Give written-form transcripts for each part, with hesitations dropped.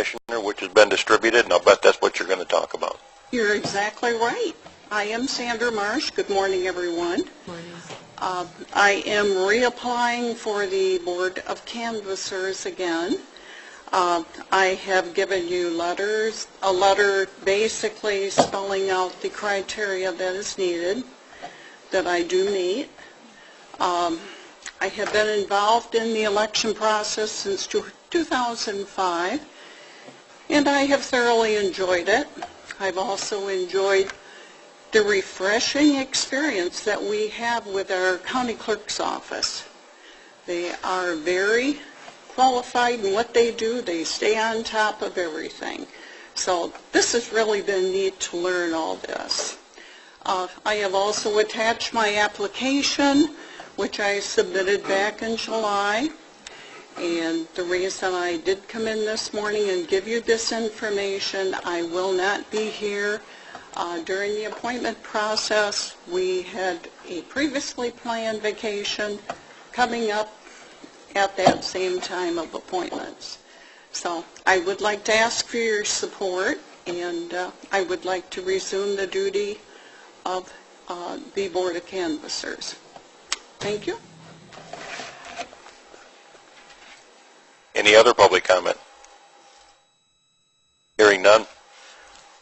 Commissioner, which has been distributed, and I'll bet that's what you're going to talk about. You're exactly right. I am Sandra Marsh. Good morning, everyone. Morning. I am reapplying for the Board of Canvassers again. I have given you a letter basically spelling out the criteria that is needed, that I do meet. I have been involved in the election process since 2005, and I have thoroughly enjoyed it. I've also enjoyed the refreshing experience that we have with our county clerk's office. They are very qualified in what they do. They stay on top of everything. So this has really been neat to learn all this. I have also attached my application, which I submitted back in July. And the reason I did come in this morning and give you this information, I will not be here during the appointment process. We had a previously planned vacation coming up at that same time of appointments. So I would like to ask for your support, and I would like to resume the duty of the Board of Canvassers. Thank you. Any other public comment? Hearing none.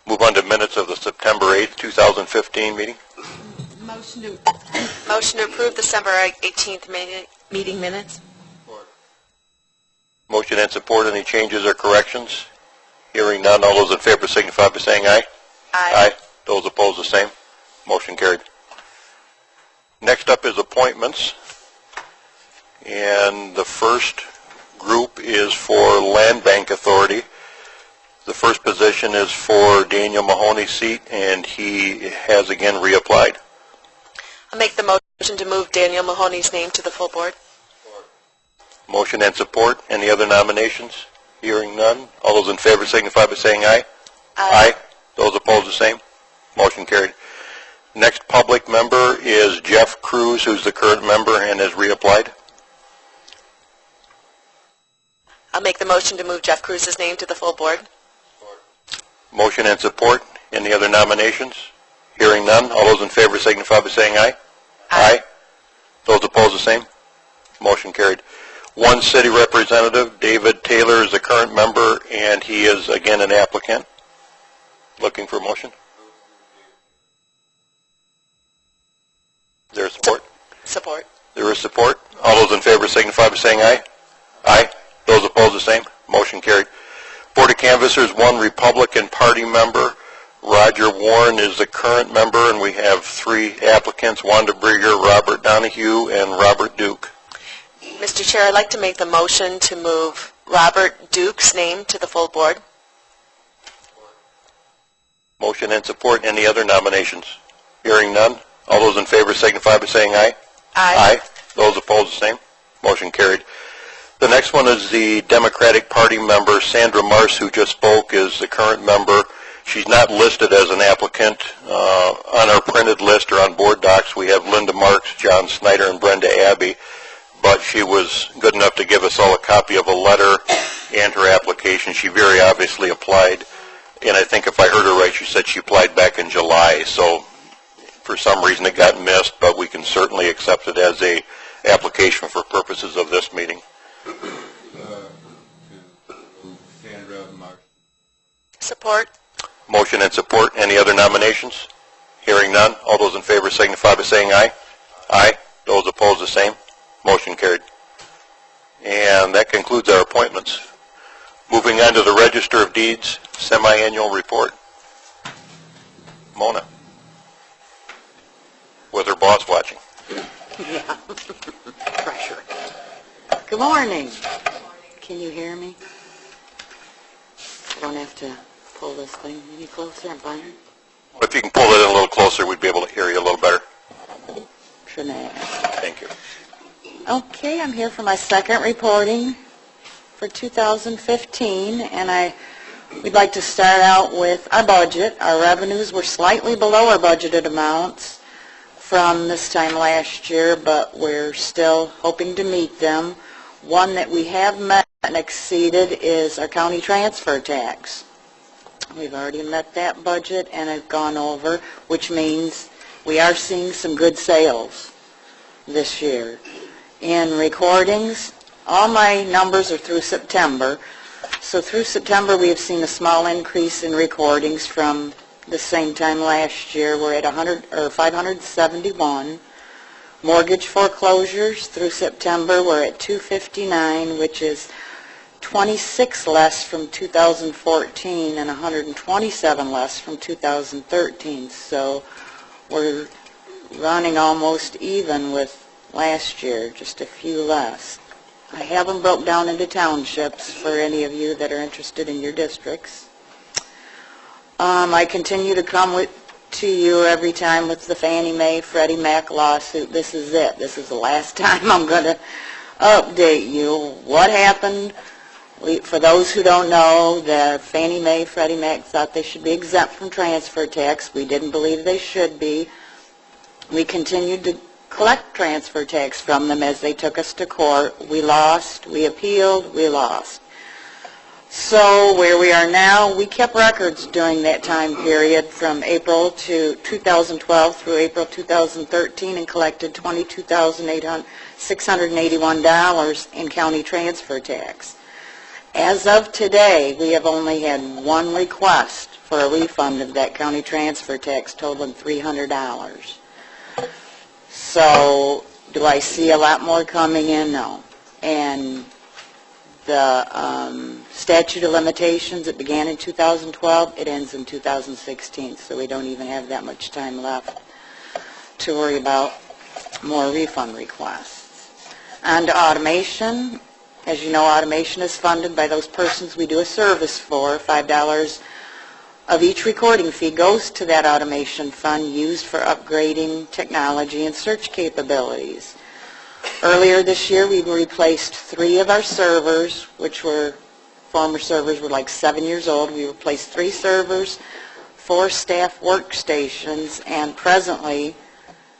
Move on to minutes of the September 8th, 2015 meeting. Motion to approve December 18th meeting minutes. Motion and support. Any changes or corrections? Hearing none. All those in favor signify by saying aye. Aye. Those opposed, the same. Motion carried. Next up is appointments. And the first group is for Land Bank Authority. The first position is for Daniel Mahoney's seat, and he has again reapplied. I'll make the motion to move Daniel Mahoney's name to the full board. Motion and support. Any other nominations? Hearing none. All those in favor signify by saying aye. Aye. Those opposed, the same. Motion carried. Next public member is Jeff Cruz, who's the current member and has reapplied. I'll make the motion to move Jeff Cruz's name to the full board. Motion and support. Any other nominations? Hearing none. All those in favor signify by saying aye. Aye. Those opposed, the same. Motion carried. One city representative, David Taylor, is the current member, and he is again an applicant. Looking for a motion? Is there support? Support. There is support. All those in favor signify by saying aye. Aye. Those opposed, the same. Motion carried. Board of Canvassers, one Republican Party member. Roger Warren is the current member, and we have three applicants, Wanda Brieger, Robert Donahue, and Robert Duke. Mr. Chair, I'd like to make the motion to move Robert Duke's name to the full board. Motion and support. Any other nominations? Hearing none. All those in favor signify by saying aye. Aye. Those opposed, the same. Motion carried. The next one is the Democratic Party member, Sandra Marsh, who just spoke, is the current member. She's not listed as an applicant on our printed list or on board docs. We have Linda Marks, John Snyder, and Brenda Abbey, but she was good enough to give us all a copy of a letter and her application. She very obviously applied, and I think if I heard her right, she said she applied back in July, so for some reason it got missed, but we can certainly accept it as a application for purposes of this meeting. Sandra Marsh. Support. Motion and support. Any other nominations? Hearing none. All those in favor signify by saying aye. Aye. Those opposed, the same. Motion carried. And that concludes our appointments. Moving on to the Register of Deeds semi-annual report. Mona, with her boss watching. Yeah, pressure. Good morning. Can you hear me? I don't have to pull this thing any closer, Byron? If you can pull it in a little closer, we'd be able to hear you a little better. Trinae. Thank you. Okay, I'm here for my second reporting for 2015, and we'd like to start out with our budget. Our revenues were slightly below our budgeted amounts from this time last year, but we're still hoping to meet them. One that we have met gotten exceeded is our county transfer tax. We've already met that budget and have gone over, which means we are seeing some good sales this year. In recordings, all my numbers are through September. So through September, we have seen a small increase in recordings from the same time last year. We're at 571. Mortgage foreclosures through September, we're at 259, which is 26 less from 2014 and 127 less from 2013. So we're running almost even with last year, just a few less. I have them broke down into townships for any of you that are interested in your districts. I continue to come to you every time with the Fannie Mae, Freddie Mac lawsuit. This is it. This is the last time I'm going to update you. What happened? For those who don't know, the Fannie Mae, Freddie Mac thought they should be exempt from transfer tax. We didn't believe they should be. We continued to collect transfer tax from them as they took us to court. We lost, we appealed, we lost. So where we are now, we kept records during that time period from April to 2012 through April 2013 and collected $22,681 in county transfer tax. As of today, we have only had one request for a refund of that county transfer tax totaling $300. So, do I see a lot more coming in? No. And the statute of limitations, it began in 2012, it ends in 2016, so we don't even have that much time left to worry about more refund requests. And automation, as you know, automation is funded by those persons we do a service for. $5 of each recording fee goes to that automation fund used for upgrading technology and search capabilities. Earlier this year, we replaced 3 of our servers, which were former servers were like 7 years old. We replaced 3 servers, 4 staff workstations, and presently,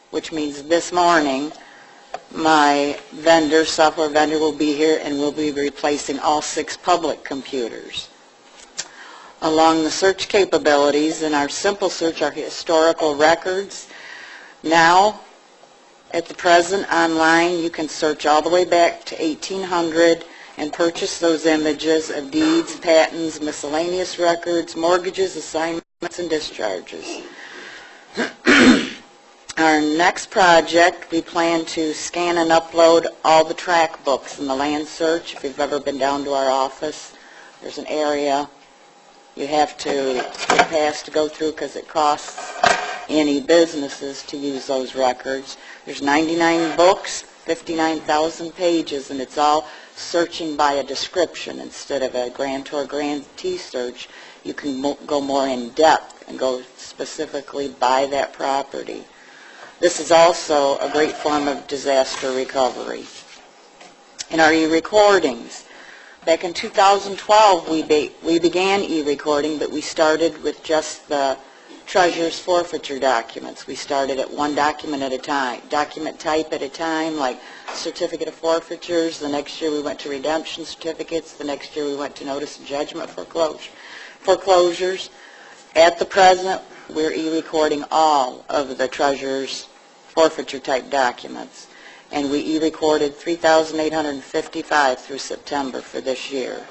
which means this morning, my vendor, software vendor, will be here and will be replacing all 6 public computers. Along the search capabilities, in our simple search, our historical records, now, at the present, online, you can search all the way back to 1800 and purchase those images of deeds, patents, miscellaneous records, mortgages, assignments, and discharges. Our next project, we plan to scan and upload all the track books in the land search. If you've ever been down to our office, there's an area you have to get past to go through because it costs any businesses to use those records. There's 99 books, 59,000 pages, and it's all searching by a description. Instead of a grantor grantee search, you can go more in depth and go specifically by that property. This is also a great form of disaster recovery. In our e-recordings, back in 2012 we began e-recording, but we started with just the treasurer's forfeiture documents. We started at one document at a time, document type at a time, like certificate of forfeitures. The next year we went to redemption certificates. The next year we went to notice of judgment foreclosures. At the present, we're e-recording all of the treasurer's forfeiture type documents. And we e-recorded 3,855 through September for this year.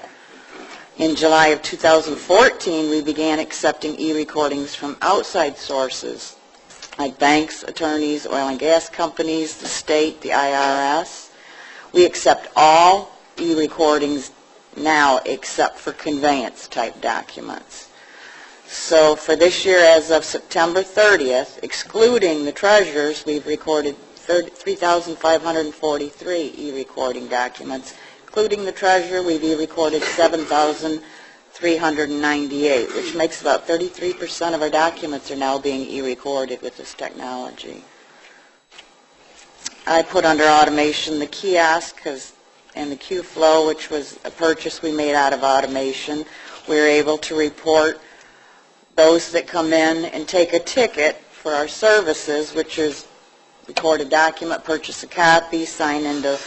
In July of 2014, we began accepting e-recordings from outside sources, like banks, attorneys, oil and gas companies, the state, the IRS. We accept all e-recordings now except for conveyance-type documents. So for this year, as of September 30th, excluding the treasurers, we've recorded 3,543 e-recording documents. Including the treasurer, we've e-recorded 7,398, which makes about 33% of our documents are now being e-recorded with this technology. I put under automation the kiosk and the Q-Flow, which was a purchase we made out of automation. We were able to report those that come in and take a ticket for our services, which is record a document, purchase a copy, sign into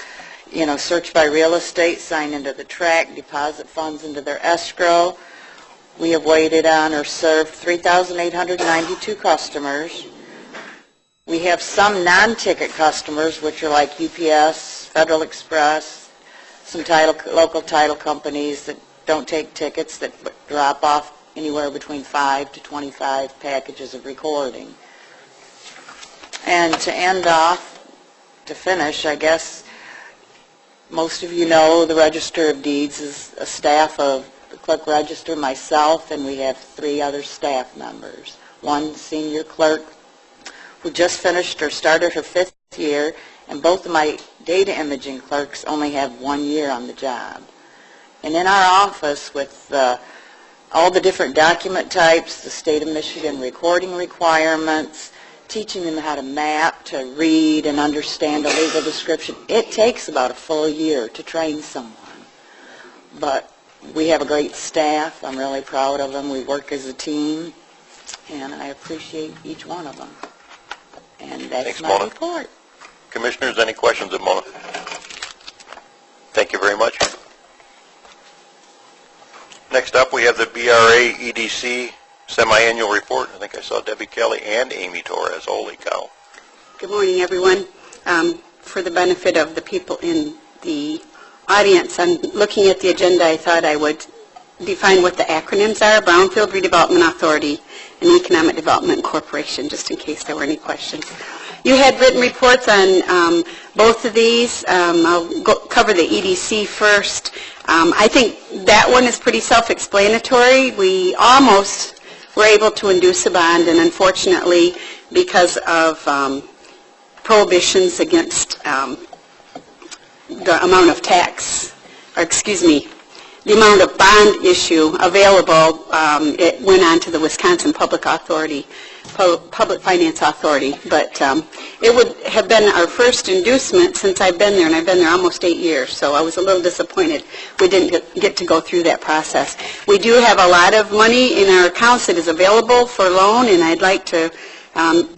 search by real estate, sign into the tract, deposit funds into their escrow. We have waited on or served 3,892 customers. We have some non-ticket customers, which are like UPS, Federal Express, some local title companies that don't take tickets that drop off anywhere between 5 to 25 packages of recording. And to end off, to finish, I guess, most of you know the Register of Deeds is a staff of the clerk register, myself, and we have 3 other staff members. One senior clerk who just finished or started her 5th year, and both of my data imaging clerks only have 1 year on the job. And in our office, with all the different document types, the state of Michigan recording requirements, teaching them how to map, to read and understand a legal description, it takes about a full year to train someone. But we have a great staff. I'm really proud of them. We work as a team, and I appreciate each one of them. And that's Thanks, my Mona. report. Commissioners, any questions of Mona? Thank you very much. Next up, we have the BRA EDC semi-annual report. I think I saw Debbie Kelly and Amy Torres. Holy cow. Good morning, everyone. For the benefit of the people in the audience, I'm looking at the agenda. I thought I would define what the acronyms are: Brownfield Redevelopment Authority and Economic Development Corporation, just in case there were any questions. You had written reports on both of these. I'll cover the EDC first. I think that one is pretty self-explanatory. We almost were able to induce a bond, and unfortunately, because of prohibitions against the amount of the amount of bond issue available, it went on to the Wisconsin Public Finance Authority. But it would have been our first inducement since I've been there, and I've been there almost 8 years, so I was a little disappointed we didn't get to go through that process. We do have a lot of money in our accounts that is available for loan, and I'd like to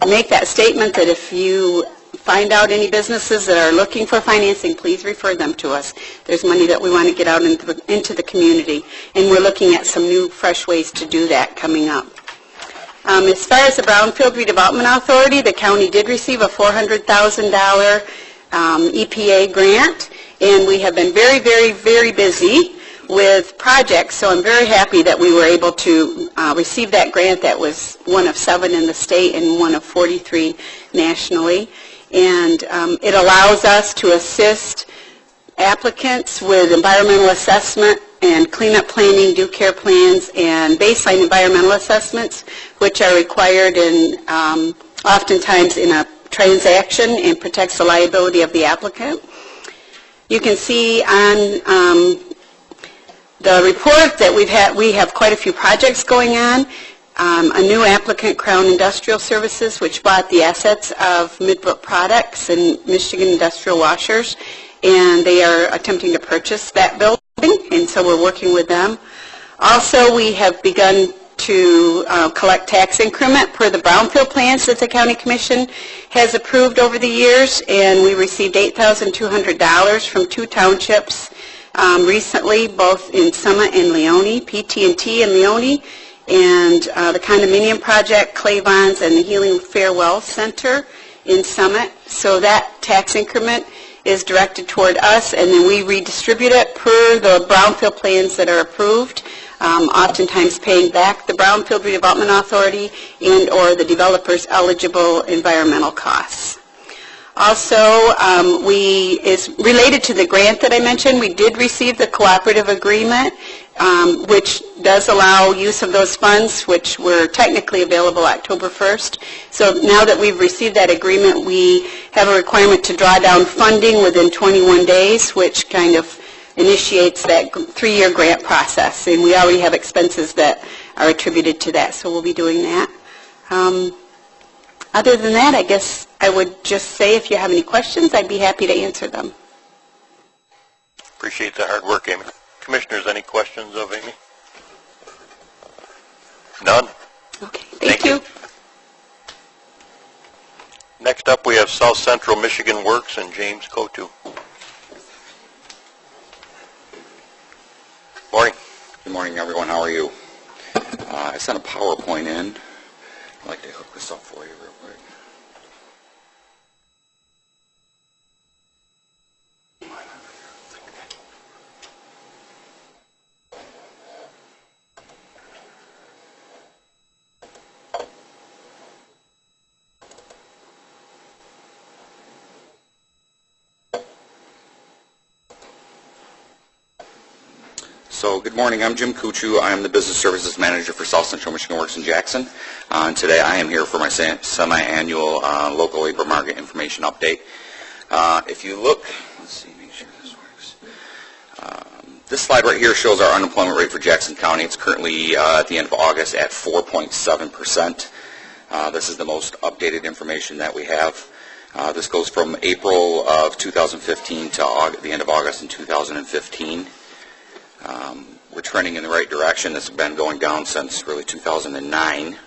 make that statement that if you find out any businesses that are looking for financing, please refer them to us. There's money that we want to get out into the community, and we're looking at some new, fresh ways to do that coming up. As far as the Brownfield Redevelopment Authority, the county did receive a $400,000 EPA grant, and we have been very, very, very busy with projects, so I'm very happy that we were able to receive that grant. That was one of 7 in the state and one of 43 nationally. And it allows us to assist applicants with environmental assessment and cleanup planning, due care plans, and baseline environmental assessments, which are required in oftentimes in a transaction and protects the liability of the applicant. You can see on the report that we have quite a few projects going on. A new applicant, Crown Industrial Services, which bought the assets of Midbrook Products and Michigan Industrial Washers, and they are attempting to purchase that building, and so we're working with them. Also, we have begun to collect tax increment per the brownfield plans that the County Commission has approved over the years, and we received $8,200 from 2 townships recently, both in Summit and Leone, PT&T and Leone, and the condominium project, Clavons, and the Healing Farewell Center in Summit. So that tax increment is directed toward us, and then we redistribute it per the brownfield plans that are approved, oftentimes paying back the Brownfield Redevelopment Authority and or the developer's eligible environmental costs. Also, is related to the grant that I mentioned, we did receive the cooperative agreement, which does allow use of those funds, which were technically available October 1st. So now that we've received that agreement, we have a requirement to draw down funding within 21 days, which kind of initiates that 3-year grant process. And we already have expenses that are attributed to that, so we'll be doing that. Other than that, I guess I would just say if you have any questions, I'd be happy to answer them. Appreciate the hard work, Amy. Commissioners, any questions of Amy? None? Okay, thank you. Next up, we have South Central Michigan Works and James Cotu. How are you? I sent a PowerPoint in. I'd like to hook this up for you real quick. So, good morning. I'm Jim Kuchu. I am the Business Services Manager for South Central Michigan Works in Jackson. And today I am here for my semi-annual local labor market information update. If you look, let's see, make sure this works. This slide right here shows our unemployment rate for Jackson County. It's currently at the end of August at 4.7%. This is the most updated information that we have. This goes from April of 2015 to the end of August in 2015. We're trending in the right direction. This has been going down since really 2009.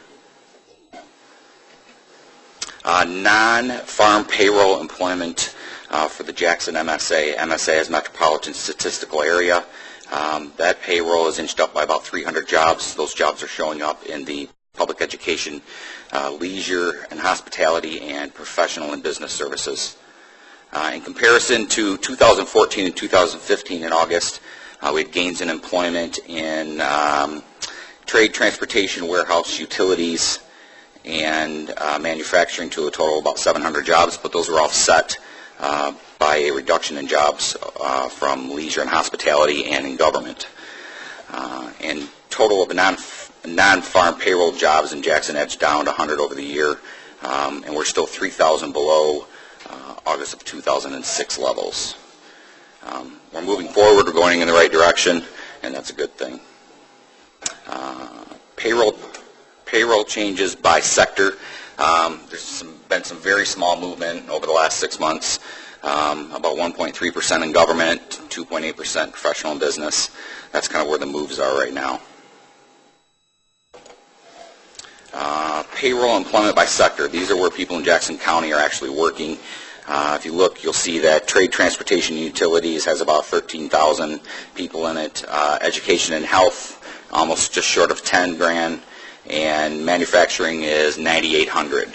Non-farm payroll employment for the Jackson MSA. MSA is Metropolitan Statistical Area. That payroll is inched up by about 300 jobs. Those jobs are showing up in the public education, leisure and hospitality, and professional and business services. In comparison to 2014 and 2015 in August, we had gains in employment in trade, transportation, warehouse, utilities, and manufacturing to a total of about 700 jobs, but those were offset by a reduction in jobs from leisure and hospitality and in government. And total of non-farm payroll jobs in Jackson edged down to 100 over the year, and we're still 3,000 below August of 2006 levels. We're moving forward, we're going in the right direction, and that's a good thing. Payroll changes by sector. There's been some very small movement over the last 6 months, about 1.3% in government, 2.8% professional and business. That's kind of where the moves are right now. Payroll employment by sector. These are where people in Jackson County are actually working. If you look, you'll see that trade, transportation, and utilities has about 13,000 people in it. Education and health, almost just short of 10 grand. And manufacturing is 9,800.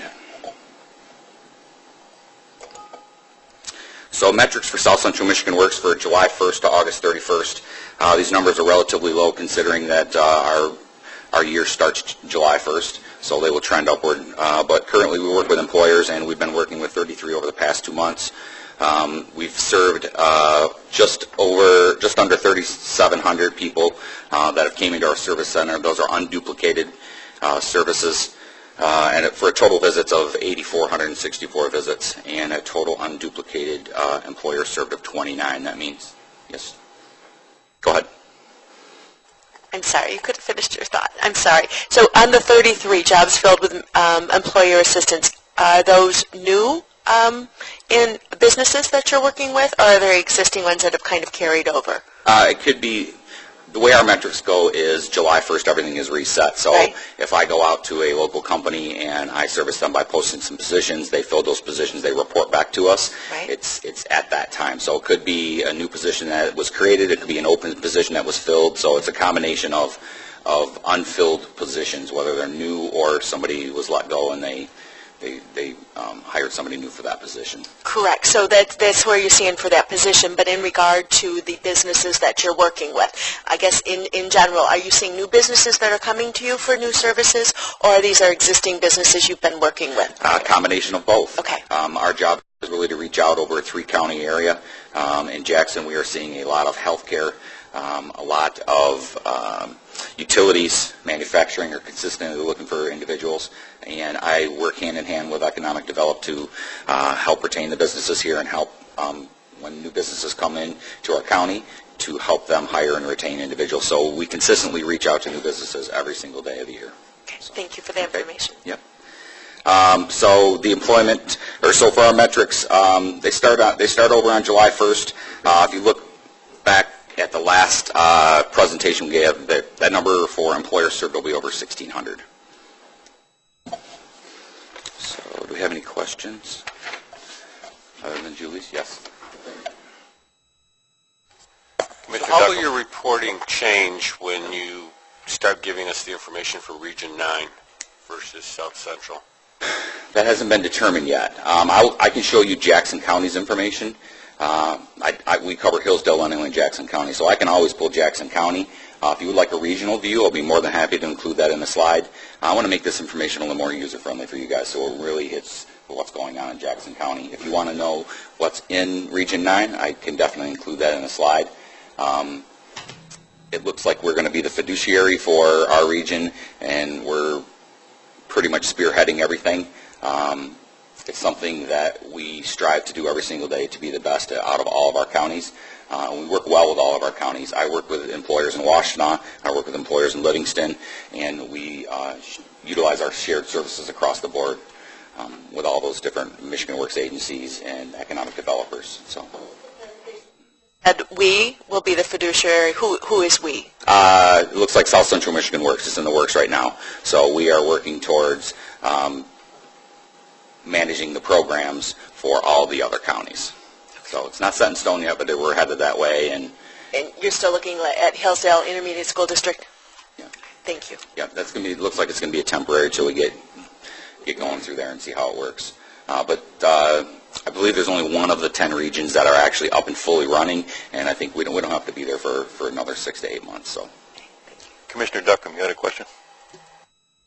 So metrics for South Central Michigan Works for July 1st to August 31st. These numbers are relatively low considering that our year starts July 1st, so they will trend upward. But currently we work with employers, and we've been working with 33 over the past 2 months. We've served just under 3,700 people that have came into our service center. Those are unduplicated services, and for a total visits of 8,464 visits, and a total unduplicated employer served of 29. That means, yes. Go ahead. I'm sorry, you could have finished your thought. I'm sorry. So on the 33 jobs filled with employer assistance, are those new in businesses that you're working with, or are there existing ones that have kind of carried over? It could be, the way our metrics go is July 1st everything is reset. So right. If I go out to a local company and I service them by posting some positions, they fill those positions, they report back to us. Right. It's at that time. So it could be a new position that was created, it could be an open position that was filled. So it's a combination of unfilled positions, whether they're new or somebody was let go and they hired somebody new for that position. Correct. So that's where you're seeing for that position. But in regard to the businesses that you're working with, I guess in general, are you seeing new businesses that are coming to you for new services, or these are existing businesses you've been working with? A combination of both. Okay. Our job is really to reach out over a 3-county area. In Jackson, we are seeing a lot of healthcare, a lot of utilities, manufacturing are consistently looking for individuals, and I work hand in hand with economic development to help retain the businesses here and help when new businesses come in to our county to help them hire and retain individuals. So we consistently reach out to new businesses every single day of the year. Okay. Thank you for the information. Yep. So the employment, or so for our metrics, they start over on July 1st. If you look back at the last presentation we gave, that number for employers served will be over 1,600. So do we have any questions? Other than Julie's? Yes. How will your reporting change when you start giving us the information for Region 9 versus South Central? That hasn't been determined yet. I can show you Jackson County's information. We cover Hillsdale, Lenawee, and Jackson County, so I can always pull Jackson County. If you would like a regional view, I'll be more than happy to include that in the slide. I want to make this information a little more user-friendly for you guys, so it really hits what's going on in Jackson County. If you want to know what's in Region 9, I can definitely include that in the slide. It looks like we're going to be the fiduciary for our region, and we're pretty much spearheading everything. It's something that we strive to do every single day to be the best out of all of our counties. We work well with all of our counties. I work with employers in Washtenaw, I work with employers in Livingston, and we utilize our shared services across the board with all those different Michigan Works agencies and economic developers. So, And we will be the fiduciary. Who is we? it looks like South Central Michigan Works is in the works right now. So we are working towards managing the programs for all the other counties. So it's not set in stone yet, but we're headed that way. And you're still looking at Hillsdale Intermediate School District? Yeah. Thank you. Yeah, that's going to be. Looks like it's going to be a temporary until we get going through there and see how it works. But I believe there's only one of the 10 regions that are actually up and fully running, and I think we don't have to be there for another 6 to 8 months. So, Commissioner Duckham, you had a question?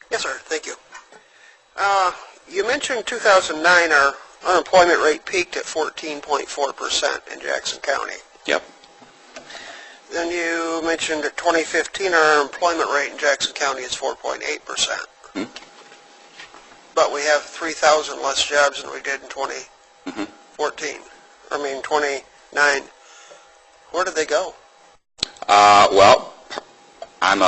Yes, sir. Thank you. You mentioned 2009, our unemployment rate peaked at 14.4% in Jackson County. yep. Then you mentioned that 2015, our unemployment rate in Jackson County is 4.8%. But we have 3,000 less jobs than we did in 2014. I mean, 29. Where did they go? Well, I'm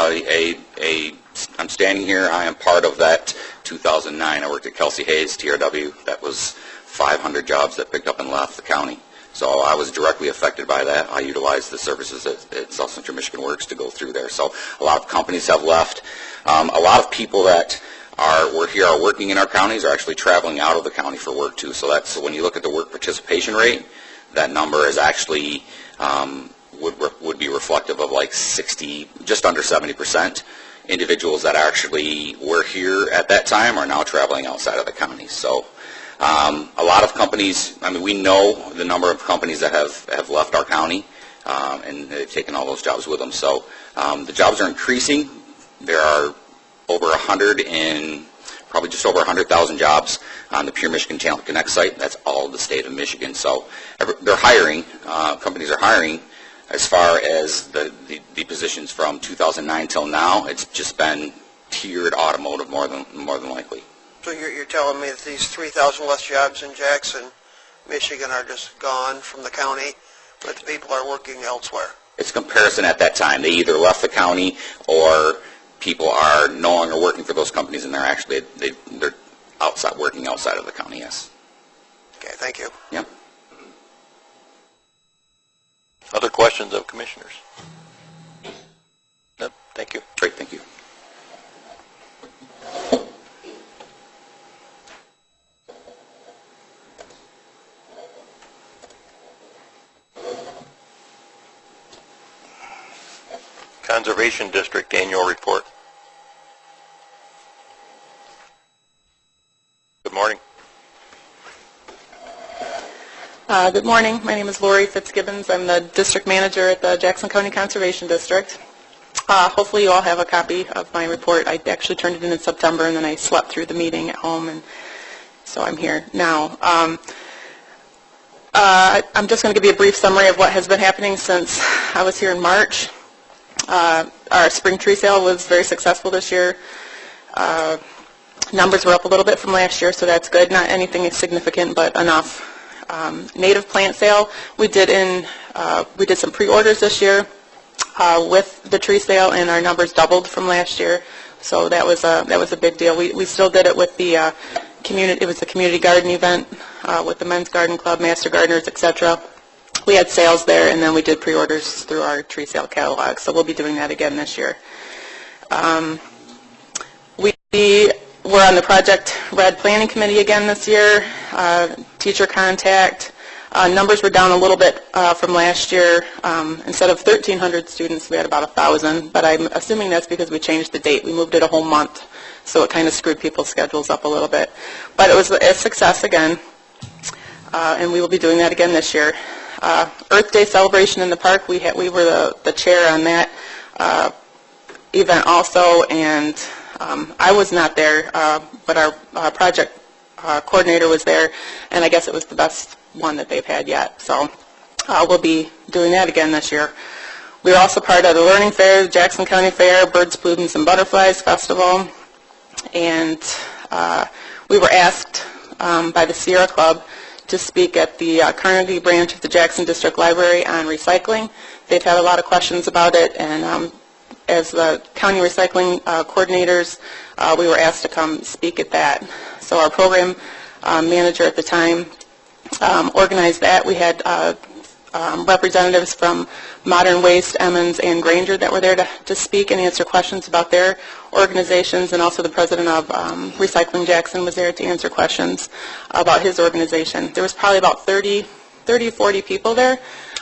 I'm standing here. I am part of that 2009. I worked at Kelsey Hayes, TRW. That was 500 jobs that picked up and left the county. So I was directly affected by that. I utilized the services at South Central Michigan Works to go through there. So a lot of companies have left. A lot of people that are working in our counties are actually traveling out of the county for work too. So when you look at the work participation rate, that number is actually would be reflective of like 60, just under 70%. Individuals that actually were here at that time are now traveling outside of the county. So a lot of companies, I mean, we know the number of companies that have left our county, and they've taken all those jobs with them. So the jobs are increasing. There are over 100 and probably just over 100,000 jobs on the Pure Michigan Talent Connect site. That's all the state of Michigan. So they're hiring. Companies are hiring. As far as the positions from 2009 till now, it's just been tiered automotive more than likely. So you're telling me that these 3,000 less jobs in Jackson, Michigan are just gone from the county, but the people are working elsewhere? It's comparison at that time. They either left the county or people are no longer working for those companies, and they're actually they're working outside of the county. Yes. Okay. Thank you. Yep. Other questions of commissioners? No, thank you. Great. Thank you. Conservation District Annual Report. Good morning. Good morning. My name is Lori Fitzgibbons. I'm the district manager at the Jackson County Conservation District. Hopefully you all have a copy of my report. I actually turned it in September, and then I slept through the meeting at home, and so I'm here now. I'm just going to give you a brief summary of what has been happening since I was here in March. Our spring tree sale was very successful this year. Numbers were up a little bit from last year, so that's good. Not anything significant, but enough. Native plant sale, we did some pre-orders this year with the tree sale, and our numbers doubled from last year. So that was a big deal. We still did it with the community. It was a community garden event with the Men's Garden Club, Master Gardeners, etc. We had sales there, and then we did pre-orders through our tree sale catalog. So we'll be doing that again this year. We're on the Project Red Planning Committee again this year. Teacher contact. Numbers were down a little bit from last year. Instead of 1,300 students, we had about 1,000, but I'm assuming that's because we changed the date. We moved it a whole month, so it kind of screwed people's schedules up a little bit. But it was a success again, and we will be doing that again this year. Earth Day celebration in the park, we were the chair on that event also, and I was not there, but our project coordinator was there, and I guess it was the best one that they've had yet. So we'll be doing that again this year. We were also part of the Learning Fair, the Jackson County Fair, Birds, Blooms, and Butterflies Festival, and we were asked by the Sierra Club to speak at the Carnegie branch of the Jackson District Library on recycling. They've had a lot of questions about it, and as the county recycling coordinators, we were asked to come speak at that. So our program manager at the time organized that. We had representatives from Modern Waste, Emmons, and Granger that were there to speak and answer questions about their organizations, and also the president of Recycling Jackson was there to answer questions about his organization. There was probably about 30, 40 people there.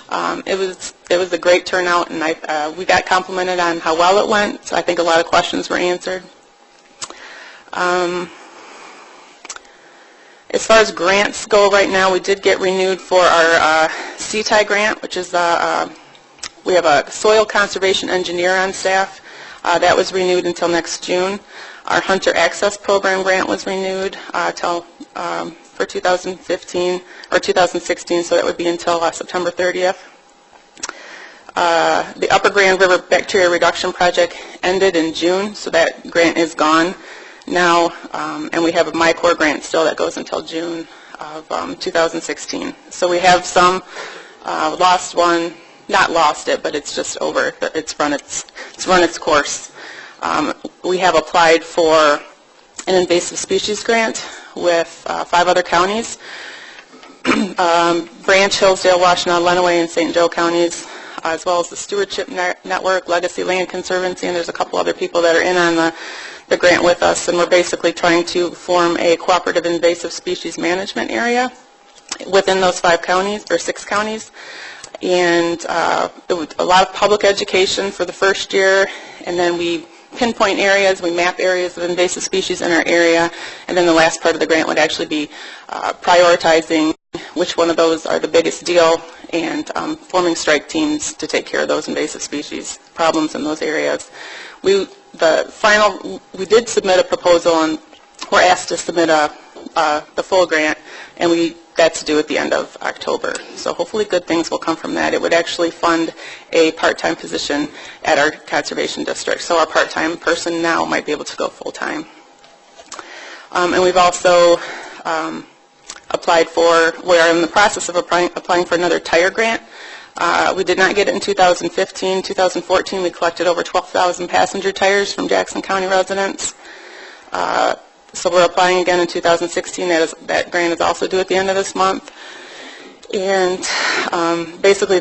It was a great turnout, and we got complimented on how well it went, so I think a lot of questions were answered. As far as grants go right now, we did get renewed for our CTI grant, which is we have a soil conservation engineer on staff. That was renewed until next June. Our Hunter Access Program grant was renewed for 2015 or 2016, so that would be until September 30th. The Upper Grand River Bacteria Reduction Project ended in June, so that grant is gone now, and we have a MyCore grant still that goes until June of 2016. So we have some lost one, not lost it, but it's just over. It's run its course. We have applied for an invasive species grant with 5 other counties, Branch, Hillsdale, Washtenaw, Lenawee, and St. Joe counties, as well as the Stewardship Network, Legacy Land Conservancy, and there's a couple other people that are in on the grant with us, and we're basically trying to form a cooperative invasive species management area within those 5 counties, or 6 counties. And there was a lot of public education for the first year, and then we pinpoint areas, we map areas of invasive species in our area, and then the last part of the grant would actually be prioritizing which one of those are the biggest deal, and forming strike teams to take care of those invasive species problems in those areas. We did submit a proposal, and we're asked to submit the full grant, and that's due at the end of October. So hopefully good things will come from that. It would actually fund a part-time position at our conservation district. So our part-time person now might be able to go full-time. And we've also we are in the process of applying for another tire grant. We did not get it in 2015. 2014, we collected over 12,000 passenger tires from Jackson County residents. So we're applying again in 2016. That grant is also due at the end of this month. And basically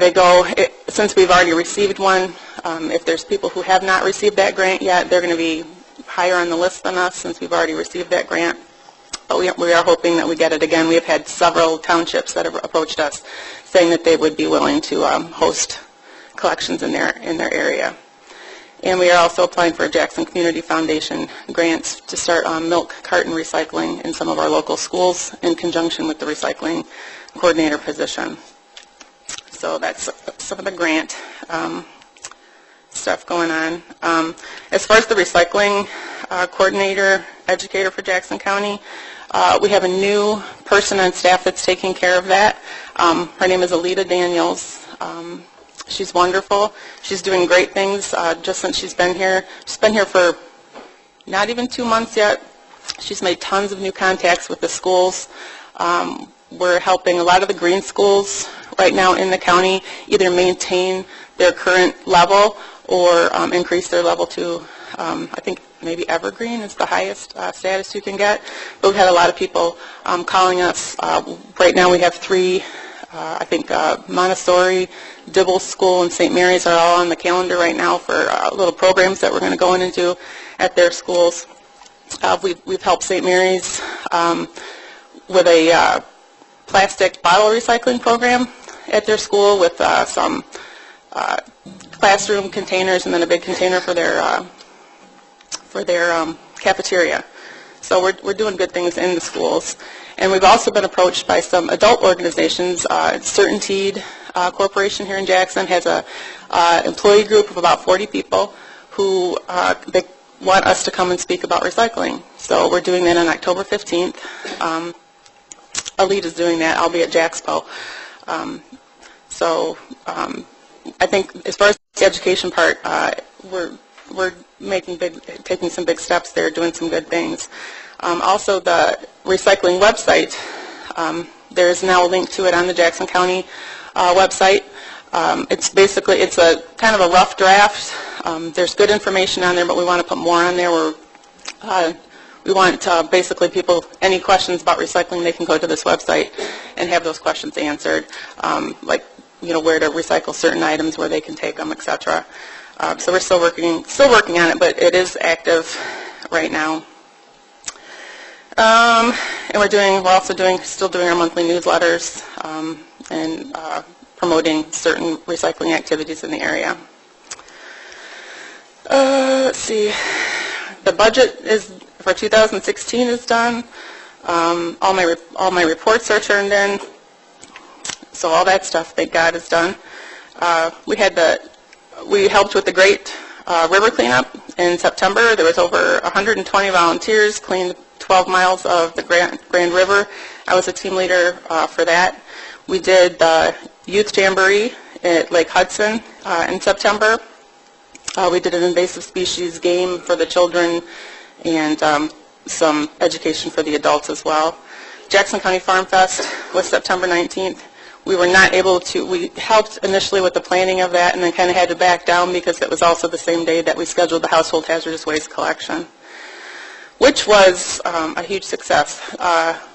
since we've already received one, if there's people who have not received that grant yet, they're going to be higher on the list than us since we've already received that grant. But we are hoping that we get it again. We have had several townships that have approached us saying that they would be willing to host collections in their area. And we are also applying for Jackson Community Foundation grants to start milk carton recycling in some of our local schools in conjunction with the recycling coordinator position. So that's some of the grant stuff going on. As far as the recycling coordinator, educator for Jackson County, we have a new person on staff that's taking care of that. Her name is Alita Daniels. She's wonderful. She's doing great things just since she's been here. She's been here for not even 2 months yet. She's made tons of new contacts with the schools. We're helping a lot of the green schools right now in the county either maintain their current level or increase their level to, I think maybe Evergreen is the highest status you can get. But we've had a lot of people calling us. Right now we have 3, I think Montessori, Dibble School, and St. Mary's are all on the calendar right now for little programs that we're going to go in and do at their schools. We've helped St. Mary's with a plastic bottle recycling program at their school with some classroom containers and then a big container for their cafeteria. So we're doing good things in the schools. And we've also been approached by some adult organizations. CertainTeed Corporation here in Jackson has a employee group of about 40 people who they want us to come and speak about recycling. So we're doing that on October 15th. Elite is doing that. I'll be at JAXPO. I think as far as the education part, we're taking some big steps there, doing some good things. Also, the recycling website, there's now a link to it on the Jackson County website. It's a kind of a rough draft. There's good information on there, but we want to put more on there. We want basically people, any questions about recycling, they can go to this website and have those questions answered, like where to recycle certain items, where they can take them, etc. So we're still working on it, but it is active right now. And we're also still doing our monthly newsletters and promoting certain recycling activities in the area. Let's see. The budget for 2016 is done. All my reports are turned in. So all that stuff, thank God, is done. We helped with the Great River Cleanup in September. There was over 120 volunteers, cleaned 12 miles of the Grand River. I was a team leader for that. We did the Youth Jamboree at Lake Hudson in September. We did an invasive species game for the children and some education for the adults as well. Jackson County Farm Fest was September 19th. We were not able to, we helped initially with the planning of that and then kind of had to back down because it was also the same day that we scheduled the household hazardous waste collection, which was a huge success.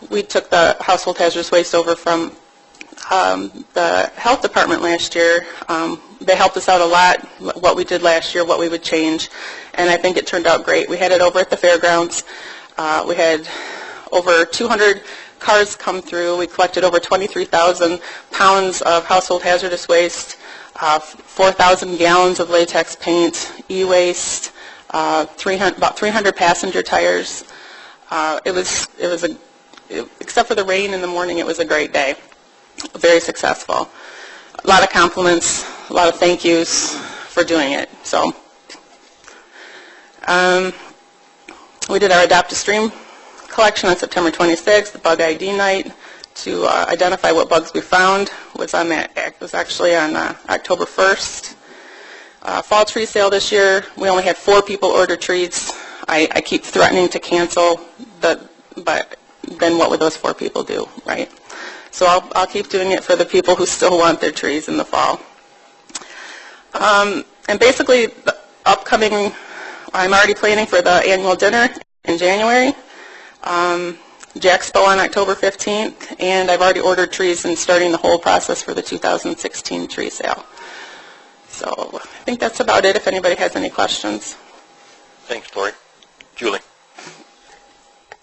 We took the household hazardous waste over from the health department last year. They helped us out a lot, what we did last year, what we would change, and I think it turned out great. We had it over at the fairgrounds. We had over 200 cars come through. We collected over 23,000 pounds of household hazardous waste, 4,000 gallons of latex paint, e-waste, about 300 passenger tires. Except for the rain in the morning, it was a great day. Very successful. A lot of compliments, a lot of thank yous for doing it. So, we did our Adopt a Stream collection on September 26th, the Bug ID night, to identify what bugs we found was actually on October 1st. Fall tree sale this year, we only had 4 people order trees. I keep threatening to cancel, but then what would those 4 people do, right? So I'll keep doing it for the people who still want their trees in the fall. And basically, the upcoming, I'm already planning for the annual dinner in January, JAXPO on October 15th, and I've already ordered trees and starting the whole process for the 2016 tree sale. So I think that's about it if anybody has any questions. Thanks, Lori. Julie.